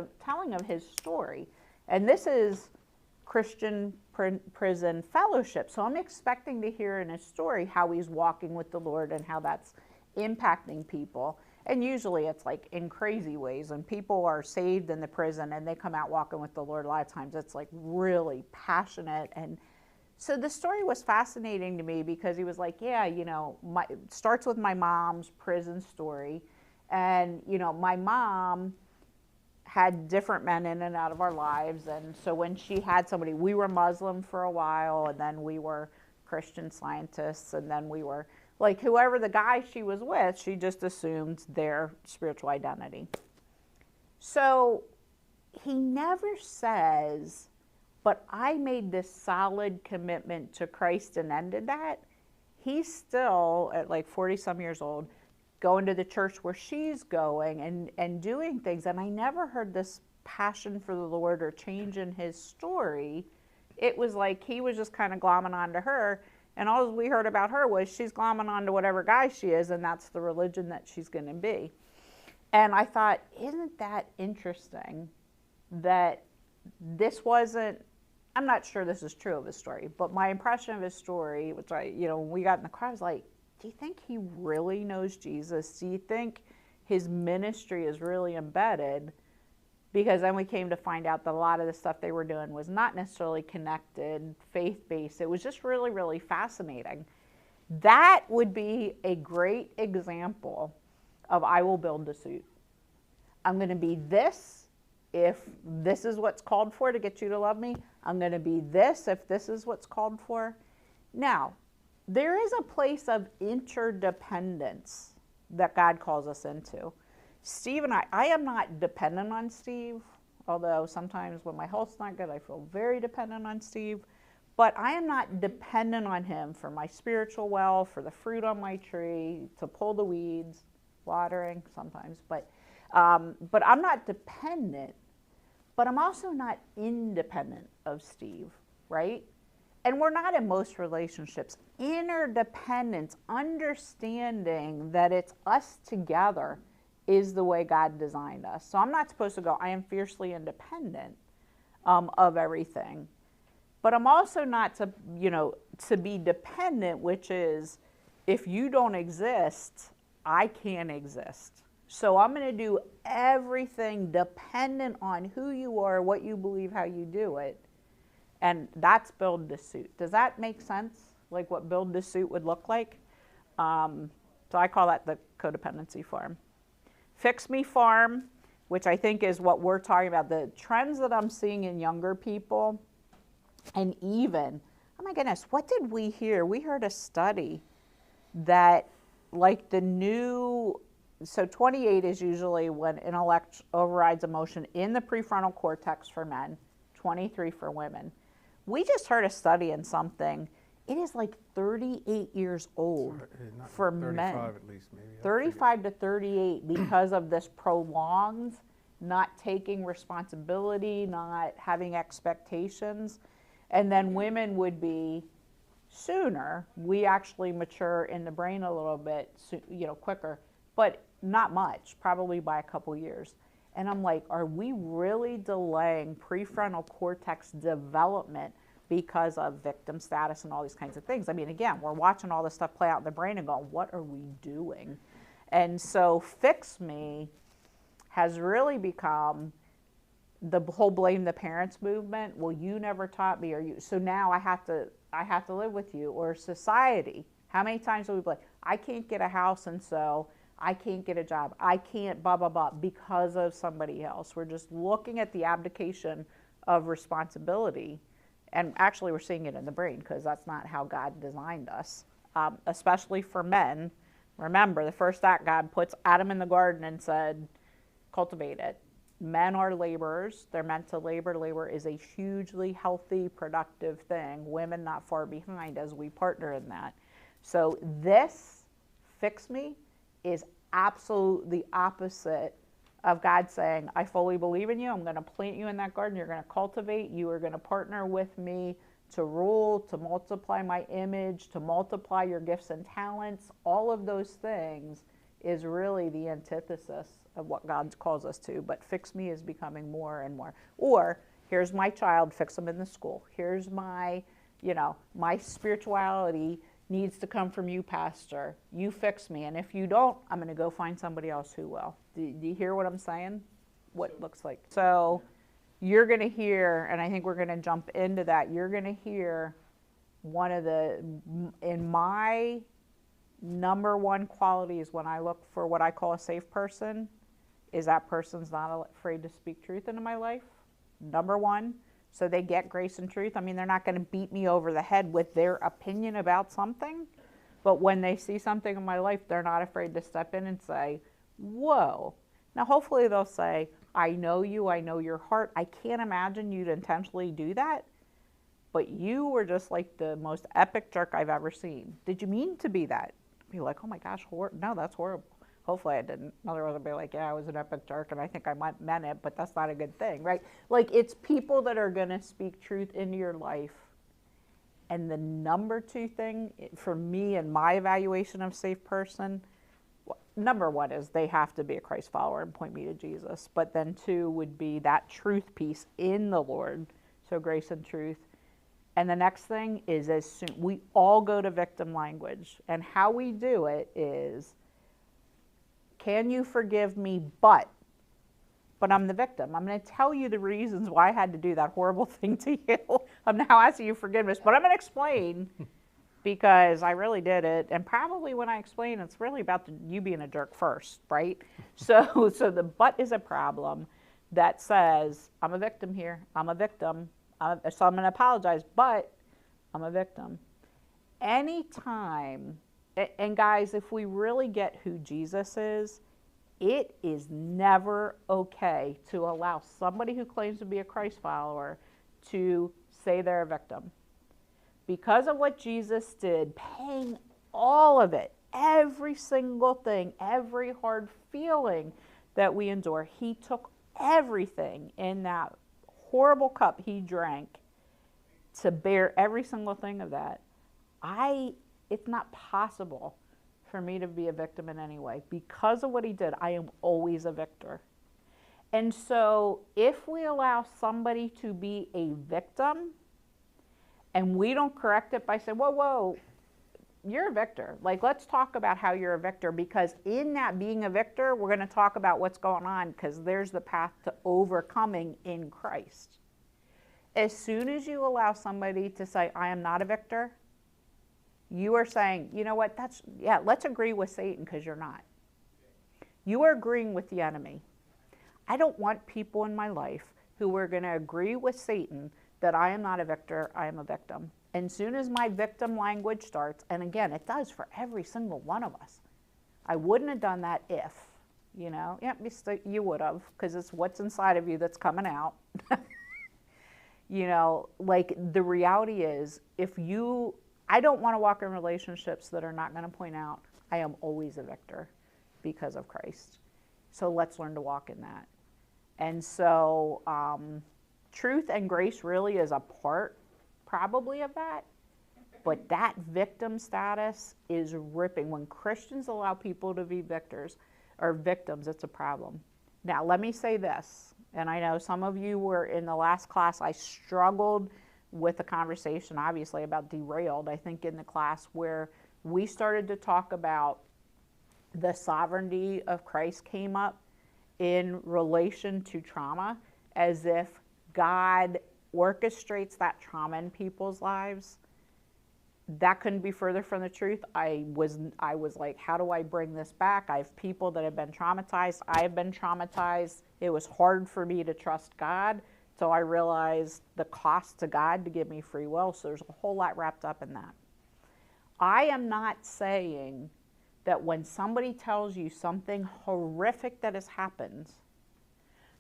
of his story. And this is Christian prison fellowship. So I'm expecting to hear in his story how he's walking with the Lord and how that's impacting people. And usually it's in crazy ways. When people are saved in the prison and they come out walking with the Lord, a lot of times it's really passionate. And so the story was fascinating to me because he was it starts with my mom's prison story. And, my mom had different men in and out of our lives. And so when she had somebody, we were Muslim for a while, and then we were Christian Scientists, and then we were whoever the guy she was with, she just assumed their spiritual identity. So he never says, but I made this solid commitment to Christ and ended that. He's still at 40 some years old, going to the church where she's going and doing things. And I never heard this passion for the Lord or change in his story. It was he was just kind of glomming onto her. And all we heard about her was she's glomming onto whatever guy she is, and that's the religion that she's going to be. And I thought, isn't that interesting that this wasn't, I'm not sure this is true of his story, but my impression of his story, which when we got in the car, I was like, do you think he really knows Jesus? Do you think his ministry is really embedded? Because then we came to find out that a lot of the stuff they were doing was not necessarily connected, faith-based. It was just really, really fascinating. That would be a great example of I will build the suit. I'm going to be this if this is what's called for to get you to love me. I'm going to be this if this is what's called for. Now, there is a place of interdependence that God calls us into. Steve and I am not dependent on Steve, although sometimes when my health's not good, I feel very dependent on Steve. But I am not dependent on him for my spiritual well, for the fruit on my tree, to pull the weeds, watering sometimes. But I'm not dependent, but I'm also not independent of Steve, right? And we're not in most relationships. Interdependence, understanding that it's us together, is the way God designed us. So I'm not supposed to go, I am fiercely independent of everything. But I'm also not to be dependent, which is, if you don't exist, I can't exist. So I'm going to do everything dependent on who you are, what you believe, how you do it. And that's build to suit. Does that make sense? Like what build to suit would look like? So I call that the codependency farm. Fix me farm, which I think is what we're talking about. The trends that I'm seeing in younger people, and even, oh my goodness, what did we hear? We heard a study that like the new, so 28 is usually when intellect overrides emotion in the prefrontal cortex for men, 23 for women. We just heard a study in something. It is like 38 years old for 35 men. at least, maybe. 35 to 38 because of this prolonged not taking responsibility, not having expectations. And then women would be sooner. We actually mature in the brain a little bit, quicker, but not much, probably by a couple years. And I'm like, are we really delaying prefrontal cortex development because of victim status and all these kinds of things? I mean, again, we're watching all this stuff play out in the brain and going, what are we doing? And so Fix Me has really become the whole blame the parents movement. Well, you never taught me, or you, so now I have to live with you. Or society. How many times have we blame? I can't get a house, and so I can't get a job. I can't blah, blah, blah because of somebody else. We're just looking at the abdication of responsibility. And actually we're seeing it in the brain because that's not how God designed us, especially for men. Remember, the first act, God puts Adam in the garden and said, cultivate it. Men are laborers. They're meant to labor. Labor is a hugely healthy, productive thing. Women not far behind as we partner in that. So this Fix Me is absolutely opposite of God saying, I fully believe in you. I'm going to plant you in that garden. You're going to cultivate. You are going to partner with me to rule, to multiply my image, to multiply your gifts and talents. All of those things is really the antithesis of what God calls us to. But Fix Me is becoming more and more. Or here's my child, fix them in the school. Here's my, my spirituality needs to come from you, pastor. You fix me. And if you don't, I'm going to go find somebody else who will. Do you hear what I'm saying? What it looks like. So you're going to hear, and I think we're going to jump into that, you're going to hear one of the, in my number one qualities when I look for what I call a safe person, is that person's not afraid to speak truth into my life. Number one. So they get grace and truth. I mean, they're not going to beat me over the head with their opinion about something. But when they see something in my life, they're not afraid to step in and say, whoa. Now, hopefully they'll say, I know you, I know your heart. I can't imagine you'd intentionally do that. But you were just like the most epic jerk I've ever seen. Did you mean to be that? Be like, oh my gosh, no, that's horrible. Hopefully I didn't. Otherwise I'd be like, yeah, I was an epic jerk and I think I meant it, but that's not a good thing, right? Like, it's people that are going to speak truth into your life. And the number two thing for me in my evaluation of safe person, number one is they have to be a Christ follower and point me to Jesus. But then two would be that truth piece in the Lord. So grace and truth. And the next thing is, as soon we all go to victim language, and how we do it is, can you forgive me, but I'm the victim. I'm going to tell you the reasons why I had to do that horrible thing to you. I'm now asking you forgiveness, but I'm going to explain because I really did it. And probably when I explain, it's really about you being a jerk first, right? So the but is a problem that says, I'm a victim here. I'm a victim. So I'm going to apologize, but I'm a victim. Anytime, and guys, if we really get who Jesus is, it is never okay to allow somebody who claims to be a Christ follower to say they're a victim. Because of what Jesus did, paying all of it, every single thing, every hard feeling that we endure, he took everything in that horrible cup he drank to bear every single thing of that. It's not possible for me to be a victim in any way. Because of what he did, I am always a victor. And so if we allow somebody to be a victim and we don't correct it by saying, whoa, you're a victor. Like, let's talk about how you're a victor, because in that being a victor, we're going to talk about what's going on, because there's the path to overcoming in Christ. As soon as you allow somebody to say, I am not a victor, you are saying, you know what, let's agree with Satan, because you're not. You are agreeing with the enemy. I don't want people in my life who are going to agree with Satan that I am not a victor, I am a victim. And as soon as my victim language starts, and again, it does for every single one of us. I wouldn't have done that if, you would have, because it's what's inside of you that's coming out. Like the reality is, I don't want to walk in relationships that are not going to point out I am always a victor because of Christ. So let's learn to walk in that. And so truth and grace really is a part probably of that. But that victim status is ripping. When Christians allow people to be victors or victims, it's a problem. Now, let me say this, and I know some of you were in the last class. I struggled with the conversation, obviously, about derailed, I think, in the class where we started to talk about the sovereignty of Christ came up in relation to trauma, as if God orchestrates that trauma in people's lives. That couldn't be further from the truth. I was like, how do I bring this back? I have people that have been traumatized. I have been traumatized. It was hard for me to trust God. So I realized the cost to God to give me free will. So there's a whole lot wrapped up in that. I am not saying that when somebody tells you something horrific that has happened,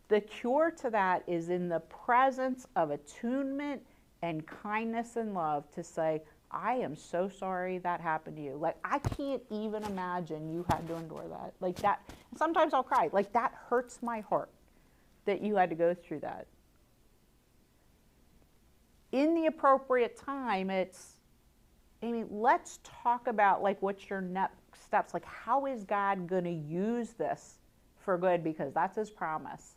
the cure to that is in the presence of attunement and kindness and love to say, I am so sorry that happened to you. Like, I can't even imagine you had to endure that. Like that, sometimes I'll cry. Like, that hurts my heart that you had to go through that. In the appropriate time, let's talk about, like, what's your next steps? Like, how is God going to use this for good? Because that's his promise.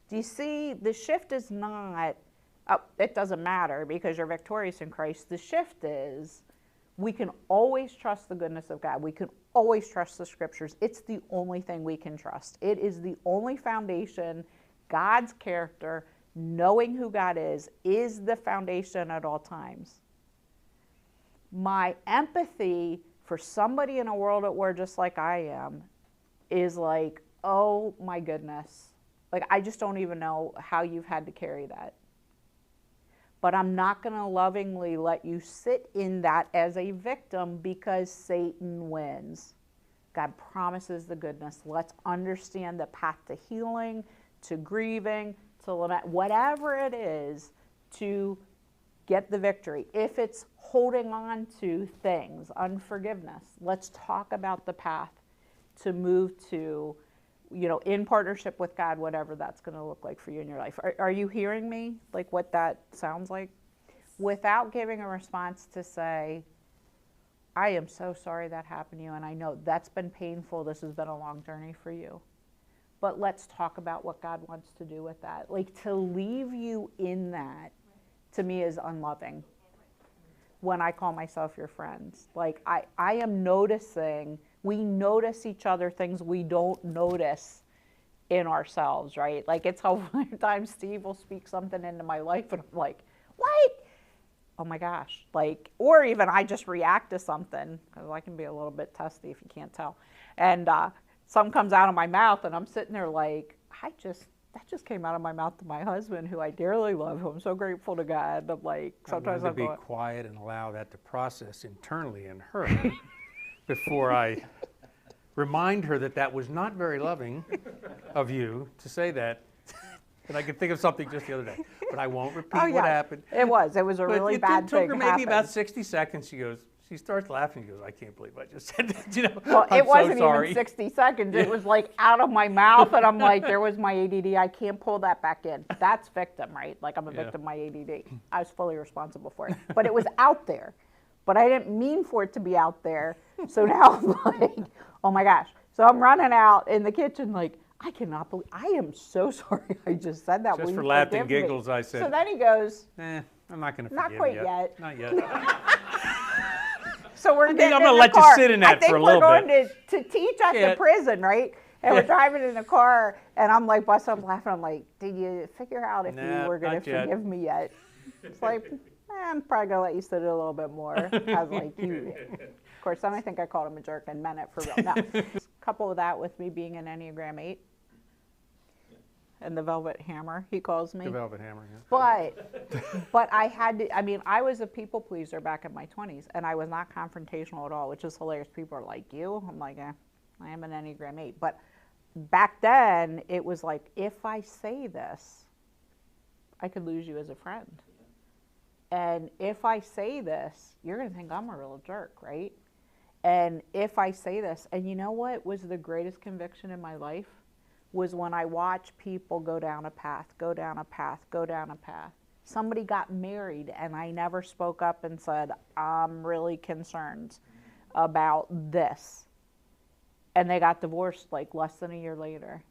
Do you see, the shift is not, it doesn't matter because you're victorious in Christ. The shift is, we can always trust the goodness of God. We can always trust the scriptures. It's the only thing we can trust. It is the only foundation. God's character, knowing who God is the foundation at all times. My empathy for somebody in a world at war just like I am is like, oh my goodness. Like, I just don't even know how you've had to carry that. But I'm not going to lovingly let you sit in that as a victim because Satan wins. God promises the goodness. Let's understand the path to healing, to grieving, to lament, whatever it is, to get the victory. If it's holding on to things, unforgiveness, let's talk about the path to move to, in partnership with God, whatever that's going to look like for you in your life. Are you hearing me? Like what that sounds like? Without giving a response to say, I am so sorry that happened to you, and I know that's been painful. This has been a long journey for you. But let's talk about what God wants to do with that. Like, to leave you in that, to me, is unloving. When I call myself your friends. Like, I am noticing, we notice each other things we don't notice in ourselves, right? Like, it's how sometimes Steve will speak something into my life, and I'm like, what? oh my gosh, like, or even I just react to something, because I can be a little bit testy if you can't tell. And something comes out of my mouth and I'm sitting there like, that just came out of my mouth to my husband, who I dearly love, who I'm so grateful to God. I'm like, sometimes I I learned to be quiet and allow that to process internally in her before I remind her that that was not very loving of you to say that. And I could think of something just the other day, but I won't repeat what happened. It was a But really bad thing. It took her maybe about 60 seconds. She starts laughing. She goes, I can't believe I just said that. You know, Well, I'm it wasn't so sorry. even 60 seconds. It was like out of my mouth, and I'm like, there was my ADD. I can't pull that back in. That's victim, right? Like, I'm a victim of my ADD. I was fully responsible for it. But it was out there. But I didn't mean for it to be out there. So now I'm like, oh my gosh. So I'm running out in the kitchen like, I cannot believe, I am so sorry I just said that. Just for laughs and giggles, I said. So then he goes, I'm not going to forgive not you quite yet. yet. Not yet. So we're getting I'm in gonna the let you car. sit in that I think for a little we're bit. going to teach at the prison, right? And we're driving in the car, and I'm like, busting up laughing. I'm like, did you figure out if Nah, you were going not to yet. forgive me yet? It's like, I'm probably going to let you sit it a little bit more. I was like, of course, then I think I called him a jerk and meant it for real. No. Couple of that with me being an Enneagram 8 and the Velvet Hammer, he calls me. The Velvet Hammer, yeah. But I had to, I mean, I was a people pleaser back in my 20s, and I was not confrontational at all, which is hilarious. People are like, you? I'm like, I am an Enneagram 8. But back then, it was like, if I say this, I could lose you as a friend. And if I say this, you're going to think I'm a real jerk, right? And if I say this, and you know what was the greatest conviction in my life? Was when I watch people go down a path, go down a path, go down a path. Somebody got married and I never spoke up and said, I'm really concerned about this. And they got divorced like less than a year later.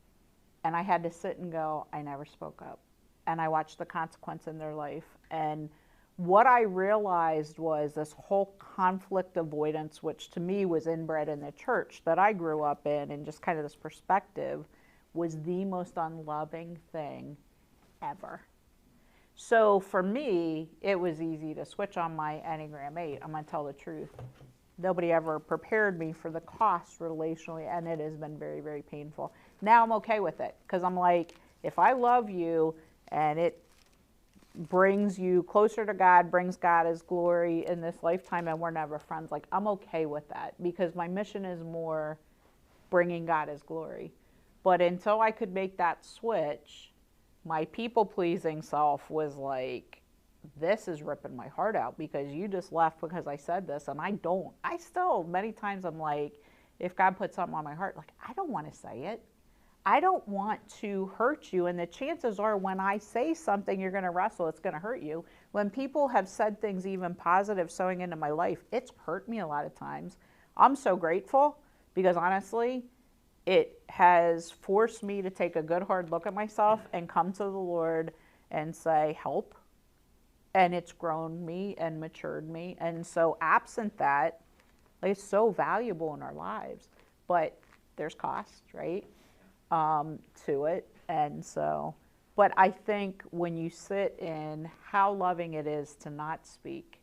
And I had to sit and go, I never spoke up. And I watched the consequence in their life. And what I realized was this whole conflict avoidance, which to me was inbred in the church that I grew up in, and just kind of this perspective, was the most unloving thing ever. So for me, it was easy to switch on my Enneagram 8. I'm going to tell the truth. Nobody ever prepared me for the cost relationally, and it has been very, very painful. Now I'm okay with it, because I'm like, if I love you and it brings you closer to God, brings God His glory in this lifetime, and we're never friends, like, I'm okay with that, because my mission is more bringing God His glory. But until I could make that switch, my people-pleasing self was like, this is ripping my heart out, because you just left because I said this, and I still, many times I'm like, if God put something on my heart, like, I don't want to say it. I don't want to hurt you, and the chances are when I say something, you're going to wrestle, it's going to hurt you. When people have said things even positive sowing into my life, it's hurt me a lot of times. I'm so grateful, because honestly, it has forced me to take a good hard look at myself and come to the Lord and say, help. And it's grown me and matured me. And so absent that, it's so valuable in our lives. But there's cost, right, to it. And so, but I think when you sit in how loving it is to not speak,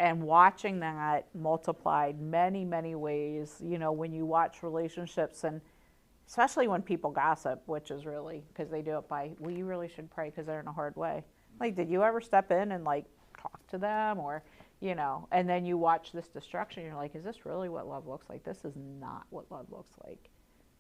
and watching that multiplied many, many ways, you know, when you watch relationships, and especially when people gossip, which is really, because they do it by, well, you really should pray because they're in a hard way. Like, did you ever step in and, like, talk to them? Or, you know, and then you watch this destruction, you're like, is this really what love looks like? This is not what love looks like.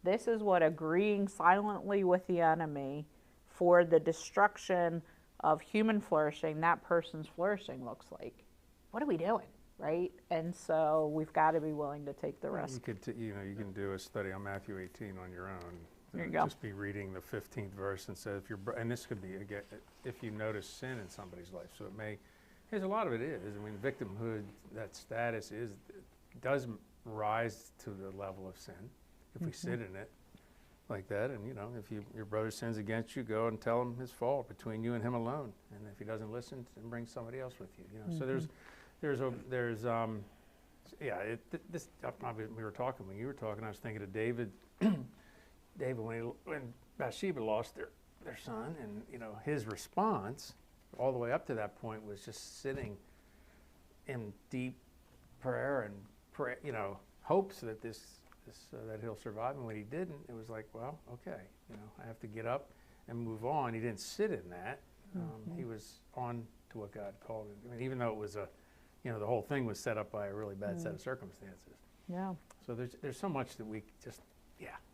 This is what agreeing silently with the enemy for the destruction of human flourishing, that person's flourishing, looks like. What are we doing, right? And so we've got to be willing to take the risk. You can do a study on Matthew 18 on your own. There you go. Just be reading the 15th verse and say, and this could be, again, if you notice sin in somebody's life. So here's a lot of it is, I mean, victimhood, that status does rise to the level of sin if we sit in it like that. And, you know, if your brother sins against you, go and tell him his fault between you and him alone. And if he doesn't listen, then bring somebody else with you. You know, so we were talking, when you were talking, I was thinking of David, when Bathsheba lost their son, and, you know, his response all the way up to that point was just sitting in deep prayer and hopes that that he'll survive. And when he didn't, it was like, well, okay, I have to get up and move on. He didn't sit in that. He was on to what God called him. I mean, even though it was the whole thing was set up by a really bad set of circumstances. Yeah. So there's so much that we just,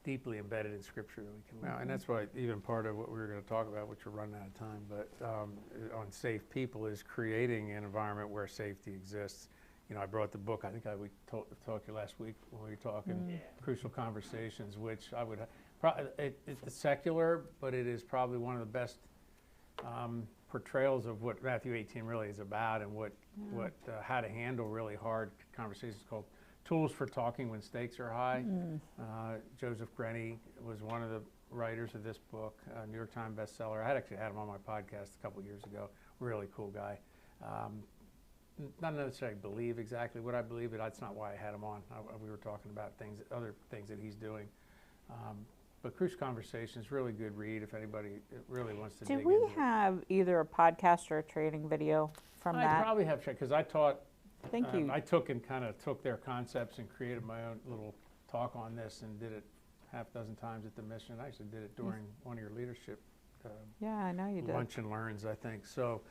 deeply embedded in Scripture that we can, and that's why even part of what we were going to talk about, which we're running out of time, but on safe people is creating an environment where safety exists. I brought the book, I think we talked to you last week when we were talking Crucial Conversations, which I would, it's secular, but it is probably one of the best portrayals of what Matthew 18 really is about, and how to handle really hard conversations, called Tools for Talking When Stakes Are High. Joseph Grenny was one of the writers of this book, New York Times bestseller. I actually had him on my podcast a couple years ago. Really cool guy. Not necessarily believe exactly what I believe, but that's not why I had him on. We were talking about other things that he's doing. But Crucial Conversations, really good read if anybody really wants to dig into it. Do we have either a podcast or a training video from that? I probably have, because I taught. Thank you. I took their concepts and created my own little talk on this, and did it half a dozen times at the mission. I actually did it during one of your leadership I know you did. lunch and learns, I think. So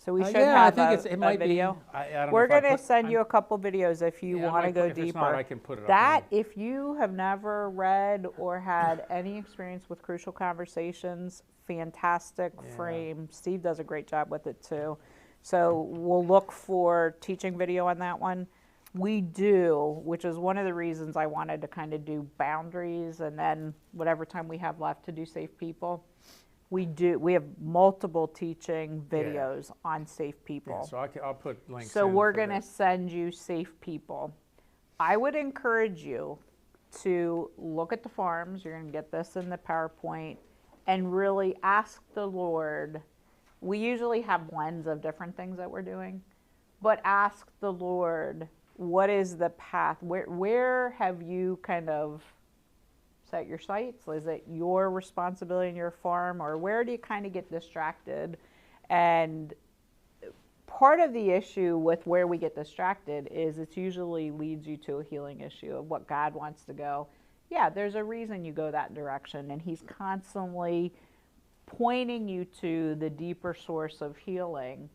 we should I have think it might video. Be. I don't We're know if going to send you a couple videos if you want to go if deeper. It's not, I can put it that, up if you have never read or had any experience with Crucial Conversations, fantastic frame. Steve does a great job with it too. So we'll look for teaching video on that one. We do, which is one of the reasons I wanted to kind of do boundaries, and then whatever time we have left to do safe people. We have multiple teaching videos on safe people. Yeah, so I'll put links. So we're going to send you safe people. I would encourage you to look at the forms. You're going to get this in the PowerPoint, and really ask the Lord. We usually have blends of different things that we're doing, but ask the Lord, what is the path? Where have you kind of set your sights? Is it your responsibility in your farm, or where do you kind of get distracted? And part of the issue with where we get distracted is it usually leads you to a healing issue of what God wants to go. Yeah, there's a reason you go that direction, and He's constantly pointing you to the deeper source of healing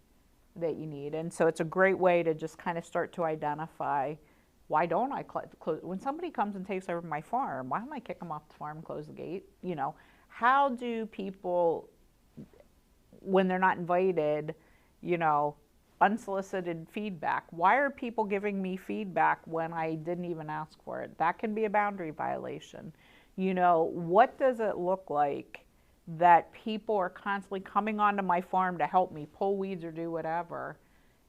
that you need. And so it's a great way to just kind of start to identify, why don't I close? When somebody comes and takes over my farm, why don't I kick them off the farm and close the gate? How do people, when they're not invited, unsolicited feedback, why are people giving me feedback when I didn't even ask for it? That can be a boundary violation. What does it look like that people are constantly coming onto my farm to help me pull weeds or do whatever,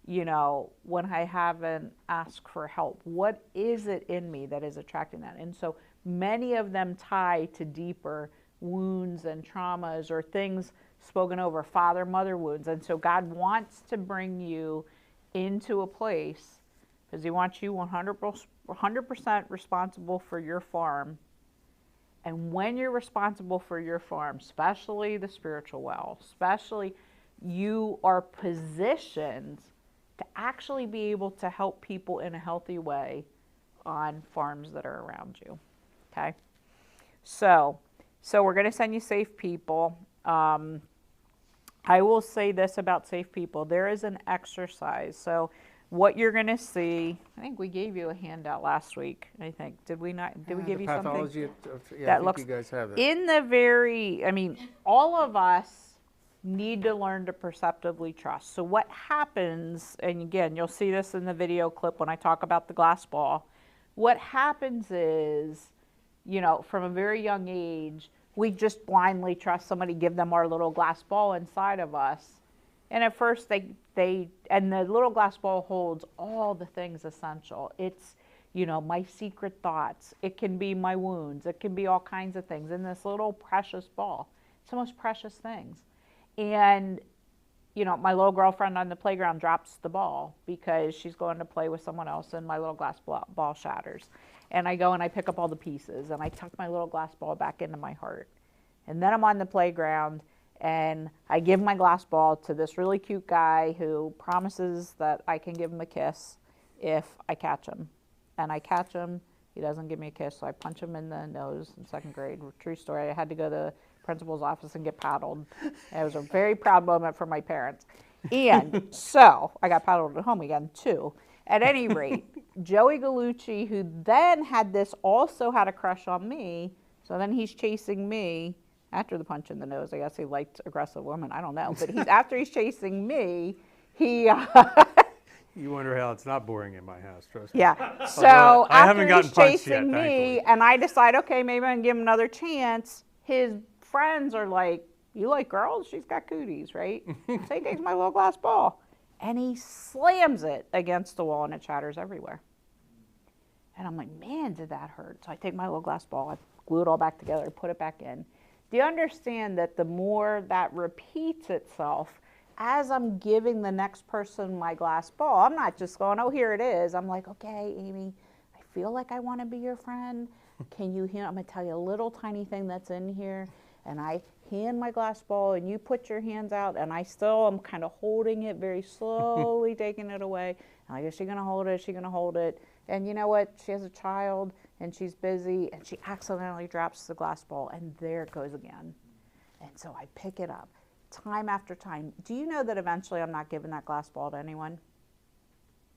when I haven't asked for help? What is it in me that is attracting that? And so many of them tie to deeper wounds and traumas, or things spoken over, father-mother wounds. And so God wants to bring you into a place, because He wants you 100% responsible for your farm. And when you're responsible for your farm, especially the spiritual well, you are positioned to actually be able to help people in a healthy way on farms that are around you. Okay? So we're going to send you safe people. I will say this about safe people. There is an exercise. So what you're going to see, I think we gave you a handout last week, I think. Did we not? Did we give you something? Pathology, that I looks, think you guys have it. In the all of us need to learn to perceptively trust. So what happens, and again, you'll see this in the video clip when I talk about the glass ball. What happens is, from a very young age, we just blindly trust somebody, give them our little glass ball inside of us. And at first and the little glass ball holds all the things essential. It's, my secret thoughts. It can be my wounds. It can be all kinds of things in this little precious ball. It's the most precious things. And, my little girlfriend on the playground drops the ball because she's going to play with someone else, and my little glass ball shatters. And I go and I pick up all the pieces, and I tuck my little glass ball back into my heart. And then I'm on the playground, And I give my glass ball to this really cute guy who promises that I can give him a kiss if I catch him. And I catch him, he doesn't give me a kiss, so I punch him in the nose in 2nd grade. True story, I had to go to the principal's office and get paddled. And it was a very proud moment for my parents. And so I got paddled at home again too. At any rate, Joey Gallucci, who then also had a crush on me, so then he's chasing me after the punch in the nose. I guess he liked aggressive women. I don't know. But after he's chasing me, he... You wonder how it's not boring in my house, trust me. Yeah. So I haven't after gotten he's punched chasing yet, me, thankfully. and I decide, okay, maybe I can give him another chance, his friends are like, you like girls? She's got cooties, right? So he takes my little glass ball, and he slams it against the wall, and it shatters everywhere. And I'm like, man, did that hurt? So I take my little glass ball, I glue it all back together, put it back in. Do you understand that the more that repeats itself, as I'm giving the next person my glass ball, I'm not just going, oh, here it is. I'm like, okay, Amy, I feel like I want to be your friend. Can you hear? I'm going to tell you a little tiny thing that's in here. And I hand my glass ball, and you put your hands out, and I still am kind of holding it very slowly, taking it away. And I go, is she going to hold it? Is she going to hold it? And you know what? She has a child, and she's busy, and she accidentally drops the glass ball, and there it goes again. And so I pick it up. Time after time. Do you know that eventually I'm not giving that glass ball to anyone?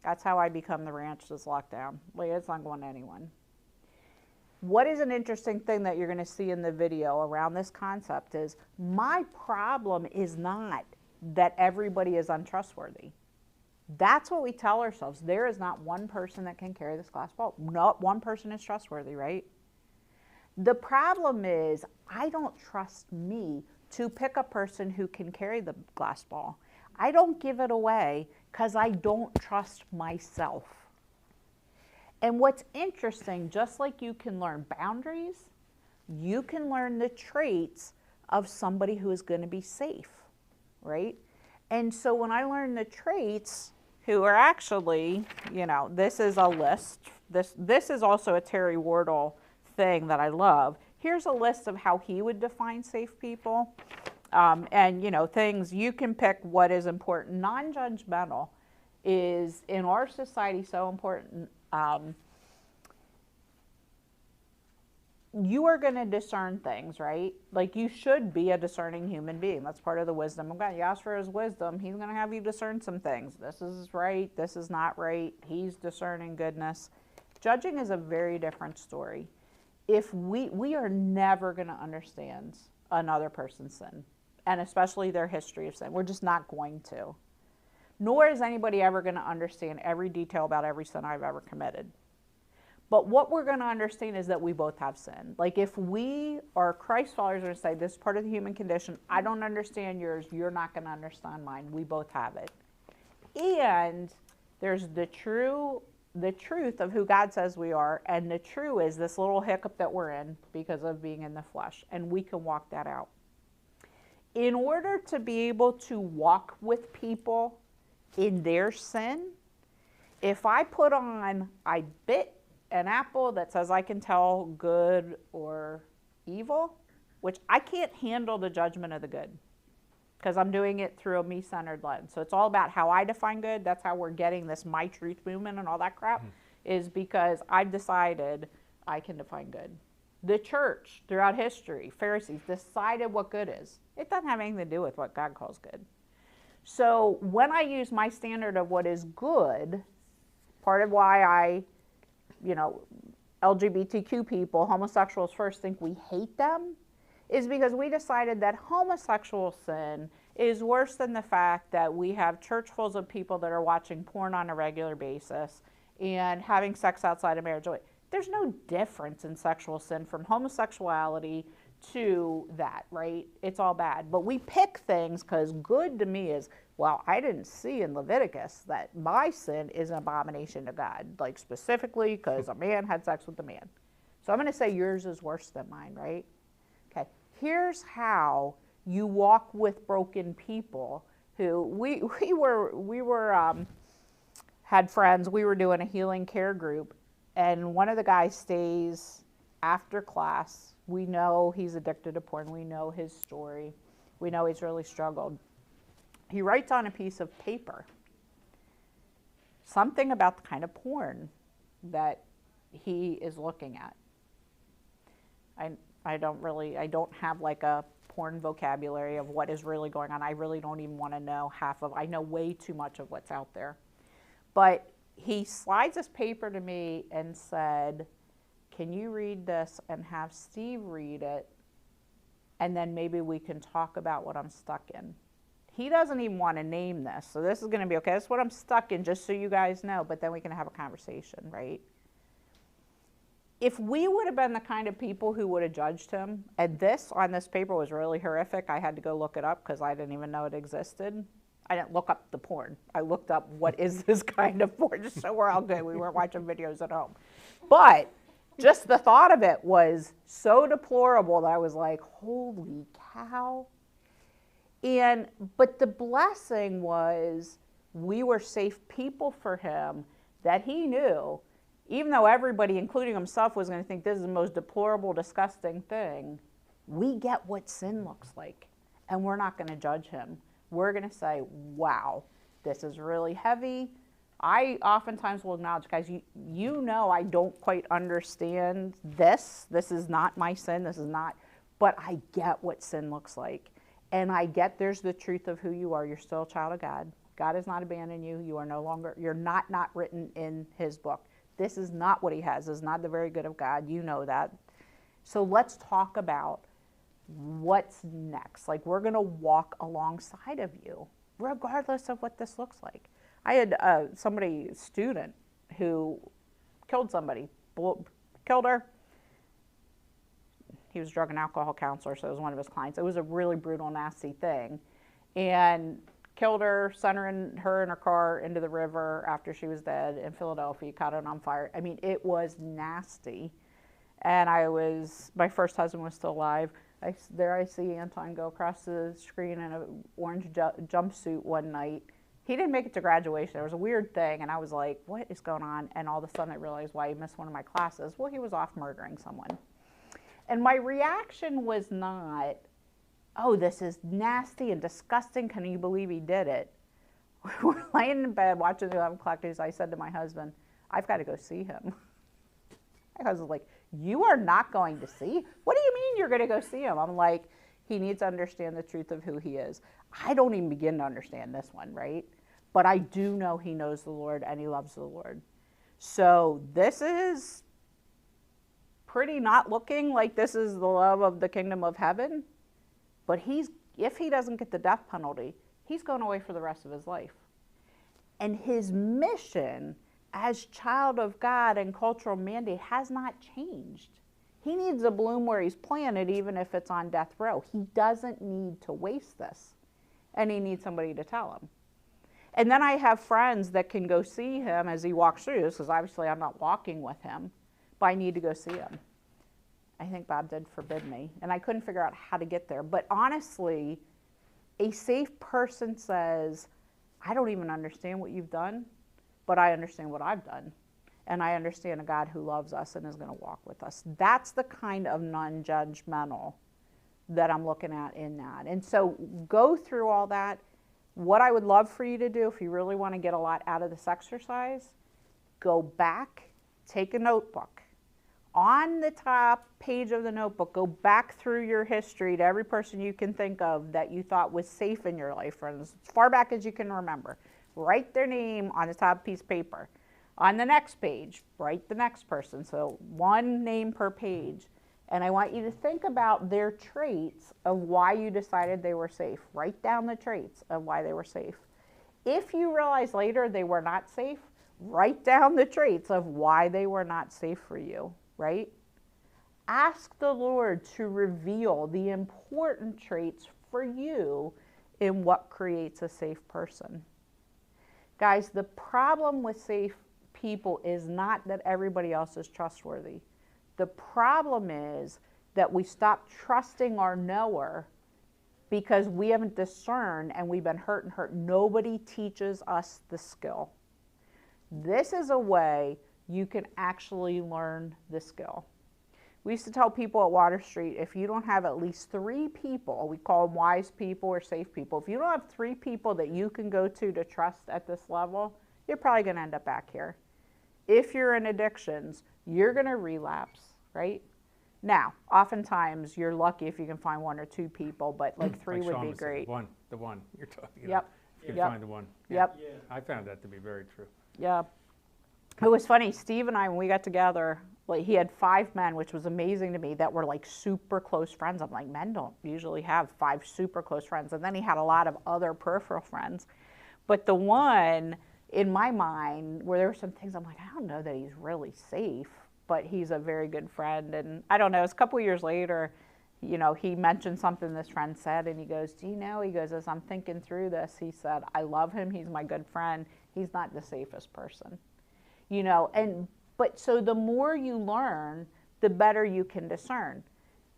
That's how I become the ranch that's locked down. Like, it's not going to anyone. What is an interesting thing that you're going to see in the video around this concept is my problem is not that everybody is untrustworthy. That's what we tell ourselves. There is not one person that can carry this glass ball. Not one person is trustworthy, right? The problem is I don't trust me to pick a person who can carry the glass ball. I don't give it away because I don't trust myself. And what's interesting, just like you can learn boundaries, you can learn the traits of somebody who is going to be safe, right? And so when I learn the traits, who are actually, you know, this is a list. This is also a Terry Wardle thing that I love. Here's a list of how he would define safe people. And, you know, things you can pick what is important. Non-judgmental is, in our society, so important. You are going to discern things, right? Like, you should be a discerning human being. That's part of the wisdom of God. You ask for his wisdom, he's going to have you discern some things. This is right, this is not right. He's discerning goodness. Judging is a very different story. If we are never going to understand another person's sin, and especially their history of sin. We're just not going to. Nor is anybody ever going to understand every detail about every sin I've ever committed. But what we're going to understand is that we both have sin. Like, if we are Christ followers and say, this is part of the human condition, I don't understand yours, you're not going to understand mine. We both have it. And there's the truth of who God says we are, and the true is this little hiccup that we're in because of being in the flesh, and we can walk that out. In order to be able to walk with people in their sin, if I bit an apple that says I can tell good or evil, which I can't handle the judgment of the good because I'm doing it through a me-centered lens. So it's all about how I define good. That's how we're getting this my truth movement and all that crap, is because I've decided I can define good. The church throughout history, Pharisees, decided what good is. It doesn't have anything to do with what God calls good. So when I use my standard of what is good, part of why I, you know, LGBTQ people, homosexuals first, think we hate them is because we decided that homosexual sin is worse than the fact that we have churchfuls of people that are watching porn on a regular basis and having sex outside of marriage. There's no difference in sexual sin from homosexuality to that, right? It's all bad. But we pick things because good to me is, well, I didn't see in Leviticus that my sin is an abomination to God, like specifically because a man had sex with a man. So I'm going to say yours is worse than mine, right? Okay, here's how you walk with broken people who we had friends. We were doing a healing care group, and one of the guys stays after class. We know he's addicted to porn. We know his story. We know he's really struggled. He writes on a piece of paper something about the kind of porn that he is looking at. I don't have like a porn vocabulary of what is really going on. I really don't even want to know I know way too much of what's out there. But he slides this paper to me and said, can you read this and have Steve read it, and then maybe we can talk about what I'm stuck in. He doesn't even want to name this, so this is going to be, okay, that's what I'm stuck in, just so you guys know, but then we can have a conversation, right? If we would have been the kind of people who would have judged him, and this on this paper was really horrific, I had to go look it up because I didn't even know it existed. I didn't look up the porn. I looked up what is this kind of porn, just so we're all good. We weren't watching videos at home. But just the thought of it was so deplorable that I was like, holy cow. But the blessing was we were safe people for him that he knew, even though everybody, including himself, was going to think this is the most deplorable, disgusting thing, we get what sin looks like, and we're not going to judge him. We're going to say, wow, this is really heavy. I oftentimes will acknowledge, guys, you know I don't quite understand this. This is not my sin. This is not, but I get what sin looks like. And I get there's the truth of who you are. You're still a child of God. God has not abandoned you. You are no longer, you're not written in his book. This is not what he has. This is not the very good of God. You know that. So let's talk about what's next. Like, we're going to walk alongside of you, regardless of what this looks like. I had a student who killed somebody, killed her. He was a drug and alcohol counselor, so it was one of his clients. It was a really brutal, nasty thing. And killed her, sent her and her car into the river after she was dead in Philadelphia, caught it on fire. I mean, it was nasty. And my first husband was still alive. There I see Anton go across the screen in an orange jumpsuit one night. He didn't make it to graduation. There was a weird thing, and I was like, what is going on? And all of a sudden I realized why he missed one of my classes. Well, he was off murdering someone. And my reaction was not, oh, this is nasty and disgusting. Can you believe he did it? We're laying in bed watching the 11 o'clock news. I said to my husband, I've got to go see him. My husband's like, you are not going to see? What do you mean you're going to go see him? I'm like, he needs to understand the truth of who he is. I don't even begin to understand this one, right? But I do know he knows the Lord and he loves the Lord. So this is pretty not looking like this is the love of the kingdom of heaven. But if he doesn't get the death penalty, he's going away for the rest of his life. And his mission as child of God and cultural mandate has not changed. He needs to bloom where he's planted, even if it's on death row. He doesn't need to waste this. And he needs somebody to tell him. And then I have friends that can go see him as he walks through this, because obviously I'm not walking with him, but I need to go see him. I think Bob did forbid me, and I couldn't figure out how to get there. But honestly, a safe person says, I don't even understand what you've done, but I understand what I've done. And I understand a God who loves us and is going to walk with us. That's the kind of non-judgmental that I'm looking at in that. And so go through all that. What I would love for you to do, if you really want to get a lot out of this exercise, go back, take a notebook. On the top page of the notebook, go back through your history to every person you can think of that you thought was safe in your life, as far back as you can remember. Write their name on the top piece of paper. On the next page, write the next person. So one name per page. And I want you to think about their traits of why you decided they were safe. Write down the traits of why they were safe. If you realize later they were not safe, write down the traits of why they were not safe for you, right? Ask the Lord to reveal the important traits for you in what creates a safe person. Guys, the problem with safe people is not that everybody else is trustworthy. The problem is that we stop trusting our knower because we haven't discerned and we've been hurt and hurt. Nobody teaches us the skill. This is a way you can actually learn the skill. We used to tell people at Water Street, if you don't have at least 3 people, we call them wise people or safe people, if you don't have 3 people that you can go to trust at this level, you're probably going to end up back here. If you're in addictions, you're going to relapse, right? Now, oftentimes you're lucky if you can find 1 or 2 people, but like 3 Like would Sean be was saying, great. the one you're talking Yep. about. You can Yep. find the one. Yep. Yeah. I found that to be very true. Yeah. It was funny, Steve and I, when we got together, like he had 5 men, which was amazing to me, that were like super close friends. I'm like, men don't usually have 5 super close friends. And then he had a lot of other peripheral friends. But the one in my mind where there were some things I'm like, I don't know that he's really safe, but he's a very good friend. And I don't know, it's a couple of years later, you know, he mentioned something this friend said, and he goes, do you know, he goes, as I'm thinking through this, he said, I love him, he's my good friend, he's not the safest person. You know, but so the more you learn, the better you can discern.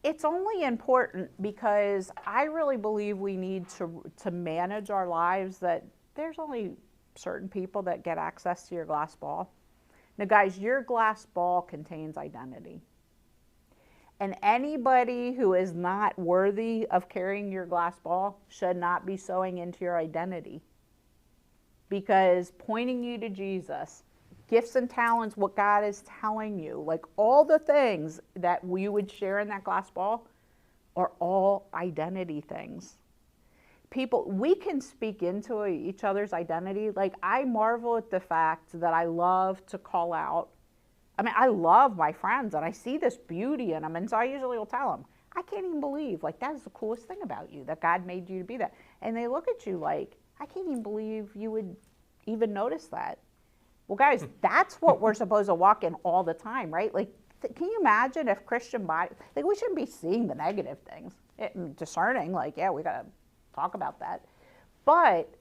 It's only important because I really believe we need to manage our lives, that there's only certain people that get access to your glass ball. Now guys, your glass ball contains identity. And anybody who is not worthy of carrying your glass ball should not be sowing into your identity. Because pointing you to Jesus, gifts and talents, what God is telling you, like all the things that you would share in that glass ball are all identity things. People, we can speak into each other's identity. Like I marvel at the fact that I love to call out. I mean, I love my friends and I see this beauty in them. And so I usually will tell them, I can't even believe, like that is the coolest thing about you, that God made you to be that. And they look at you like, I can't even believe you would even notice that. Well, guys, that's what we're supposed to walk in all the time, right? Like, can you imagine if Christian body, like we shouldn't be seeing the negative things, discerning, like, yeah, we got to talk about that. But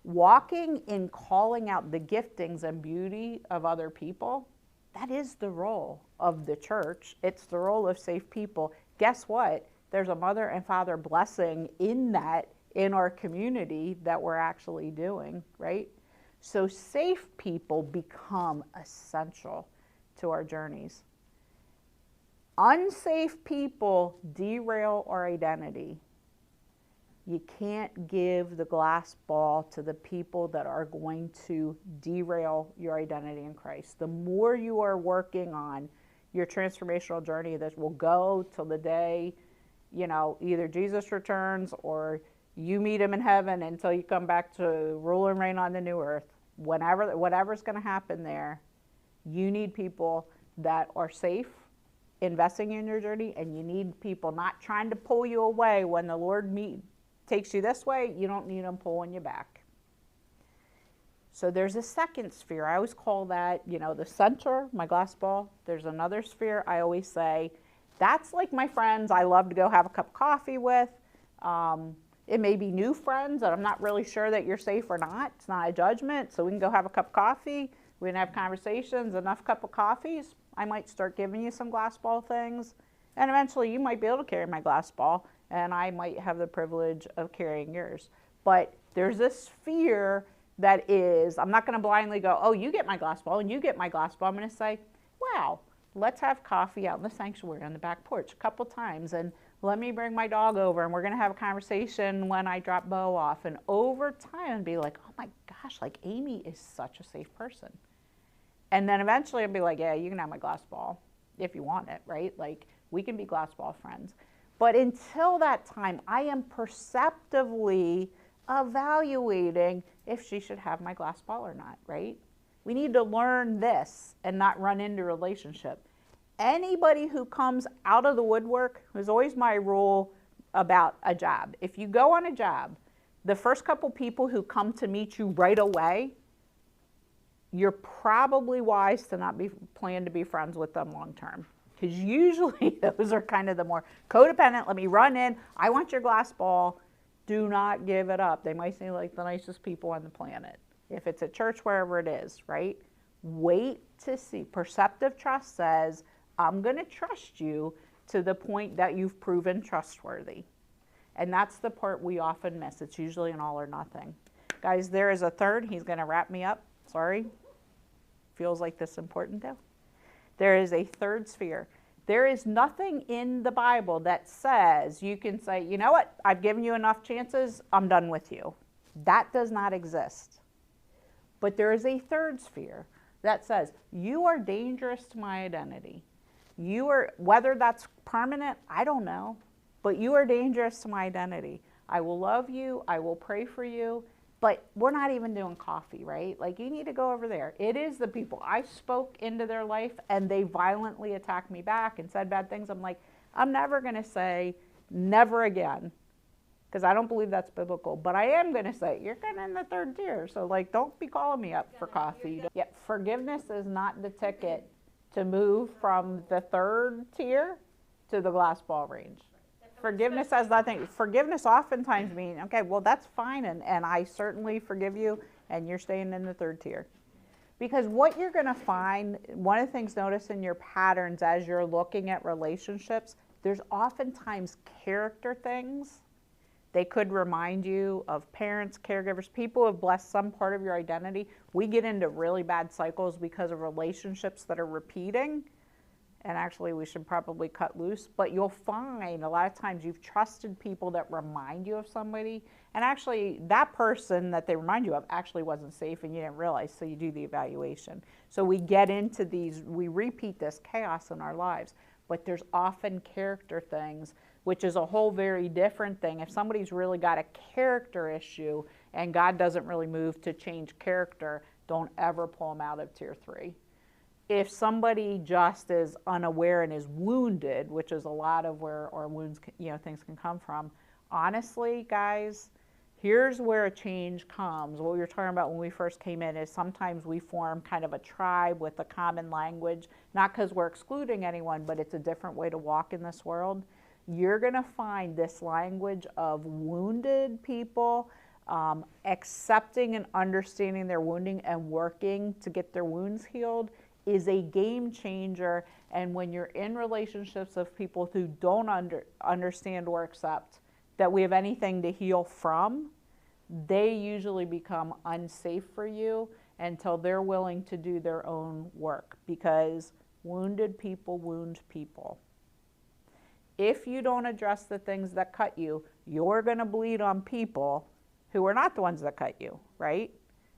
walking in calling out the giftings and beauty of other people, that is the role of the church. It's the role of safe people. Guess what? There's a mother and father blessing in that, in our community, that we're actually doing, right? So safe people become essential to our journeys. Unsafe people derail our identity. You can't give the glass ball to the people that are going to derail your identity in Christ. The more you are working on your transformational journey that will go till the day, you know, either Jesus returns or you meet him in heaven until you come back to rule and reign on the new earth. Whatever's going to happen there, you need people that are safe, investing in your journey, and you need people not trying to pull you away when the Lord takes you this way. You don't need them pulling you back. So there's a second sphere. I always call that, you know, the center, my glass ball. There's another sphere. I always say, that's like my friends I love to go have a cup of coffee with. It may be new friends that I'm not really sure that you're safe or not. It's not a judgment. So we can go have a cup of coffee. We can have conversations, enough cup of coffees. I might start giving you some glass ball things. And eventually you might be able to carry my glass ball, and I might have the privilege of carrying yours. But there's this sphere that is, I'm not going to blindly go, oh, you get my glass ball and you get my glass ball. I'm going to say, wow, let's have coffee out in the sanctuary on the back porch a couple times, and let me bring my dog over and we're going to have a conversation when I drop Bo off. And over time be like, oh my gosh, like Amy is such a safe person. And then eventually I'll be like, yeah, you can have my glass ball if you want it, right? Like we can be glass ball friends. But until that time, I am perceptively evaluating if she should have my glass ball or not, right? We need to learn this and not run into relationship. Anybody who comes out of the woodwork, there's always my rule about a job. If you go on a job, the first couple people who come to meet you right away, you're probably wise to not plan to be friends with them long term. Because usually those are kind of the more codependent, let me run in, I want your glass ball, do not give it up. They might seem like the nicest people on the planet. If it's at church, wherever it is, right? Wait to see. Perceptive trust says, I'm going to trust you to the point that you've proven trustworthy. And that's the part we often miss. It's usually an all or nothing. Guys, there is a third. He's going to wrap me up. Sorry. Feels like this important though. There is a third sphere. There is nothing in the Bible that says you can say, you know what, I've given you enough chances, I'm done with you. That does not exist. But there is a third sphere that says, you are dangerous to my identity. You are, whether that's permanent, I don't know, but you are dangerous to my identity. I will love you, I will pray for you, but we're not even doing coffee, right? Like, you need to go over there. It is the people. I spoke into their life and they violently attacked me back and said bad things. I'm like, I'm never going to say never again, because I don't believe that's biblical. But I am going to say, you're kind of in the third tier. So, like, don't be calling me up for coffee. Yeah, forgiveness is not the ticket to move from the third tier to the glass ball range. Forgiveness has nothing. Forgiveness oftentimes means, okay, well, that's fine, and I certainly forgive you, and you're staying in the third tier. Because what you're going to find, one of the things notice in your patterns as you're looking at relationships, there's oftentimes character things. They could remind you of parents, caregivers, people who have blessed some part of your identity. We get into really bad cycles because of relationships that are repeating. And actually, we should probably cut loose. But you'll find a lot of times you've trusted people that remind you of somebody. And actually, that person that they remind you of actually wasn't safe and you didn't realize, so you do the evaluation. So we get into these, we repeat this chaos in our lives. But there's often character things, which is a whole very different thing. If somebody's really got a character issue and God doesn't really move to change character, don't ever pull them out of tier 3. If somebody just is unaware and is wounded, which is a lot of where our wounds, things can come from, honestly, guys, here's where a change comes. What we were talking about when we first came in is sometimes we form kind of a tribe with a common language, not because we're excluding anyone, but it's a different way to walk in this world. You're going to find this language of wounded people accepting and understanding their wounding and working to get their wounds healed is a game changer. And when you're in relationships of people who don't understand or accept that we have anything to heal from, they usually become unsafe for you until they're willing to do their own work, because wounded people wound people. If you don't address the things that cut you, you're going to bleed on people who are not the ones that cut you, right?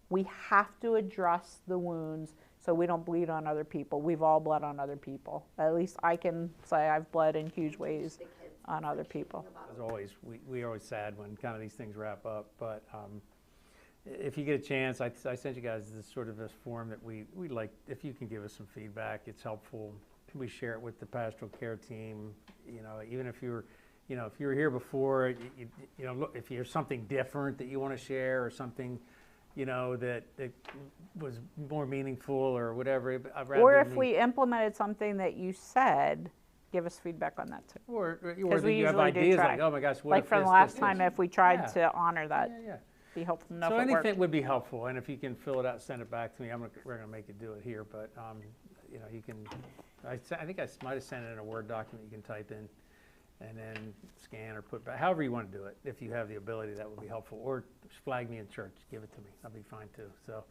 We have to address the wounds so we don't bleed on other people. We've all bled on other people. At least I can say I've bled in huge ways on other people. As always, we're always sad when kind of these things wrap up, but if you get a chance, I sent you guys this form that we like. If you can give us some feedback, it's helpful. We share it with the pastoral care team. Even if you're here before, look, if you have something different that you want to share, or something that was more meaningful or whatever. Or if we implemented something that you said, give us feedback on that too. Or we you have usually do ideas try. like, oh my gosh, what like if from this, the last this, time, this? if we tried to honor that, be helpful to know So if it anything worked. would be helpful, and if you can fill it out, send it back to me. We're gonna make you do it here, but you can. I think I might have sent it in a Word document you can type in, and then scan or put back. However you want to do it. If you have the ability, that would be helpful. Or just flag me in church. Give it to me. I'll be fine too. So,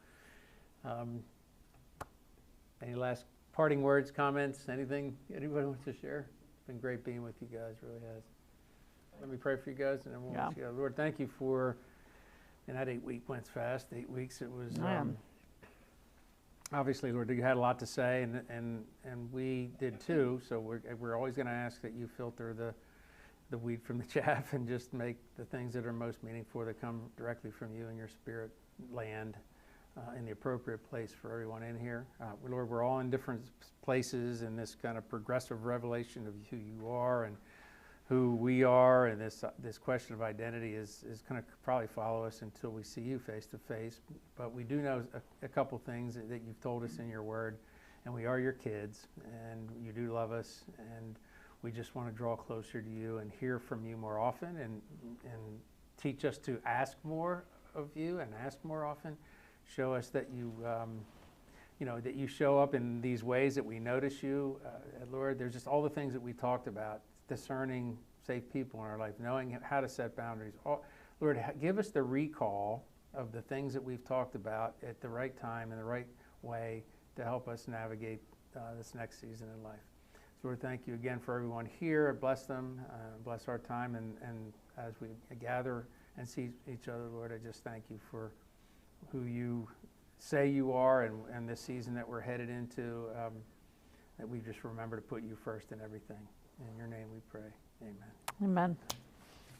any last parting words, comments, anything anybody wants to share? It's been great being with you guys. Really has. Let me pray for you guys, and then we'll let you go. Lord, thank you for. And that 8 week went fast. 8 weeks. It was. Obviously, Lord, you had a lot to say, and we did too. So we're always going to ask that you filter the wheat from the chaff and just make the things that are most meaningful, that come directly from you and your Spirit, land in the appropriate place for everyone in here. Lord, we're all in different places in this kind of progressive revelation of who you are and who we are, and this question of identity is going to probably follow us until we see you face to face. But we do know a couple things that you've told us in your word, and we are your kids, and you do love us, and we just want to draw closer to you and hear from you more often, and teach us to ask more of you and ask more often. Show us that you that you show up in these ways that we notice you, Lord. There's just all the things that we talked about. Discerning safe people in our life, knowing how to set boundaries. Lord, give us the recall of the things that we've talked about at the right time in the right way to help us navigate this next season in life. So we thank you again for everyone here. Bless them, bless our time, and as we gather and see each other, Lord, I just thank you for who you say you are, and this season that we're headed into, that we just remember to put you first in everything. In your name we pray. Amen. Amen.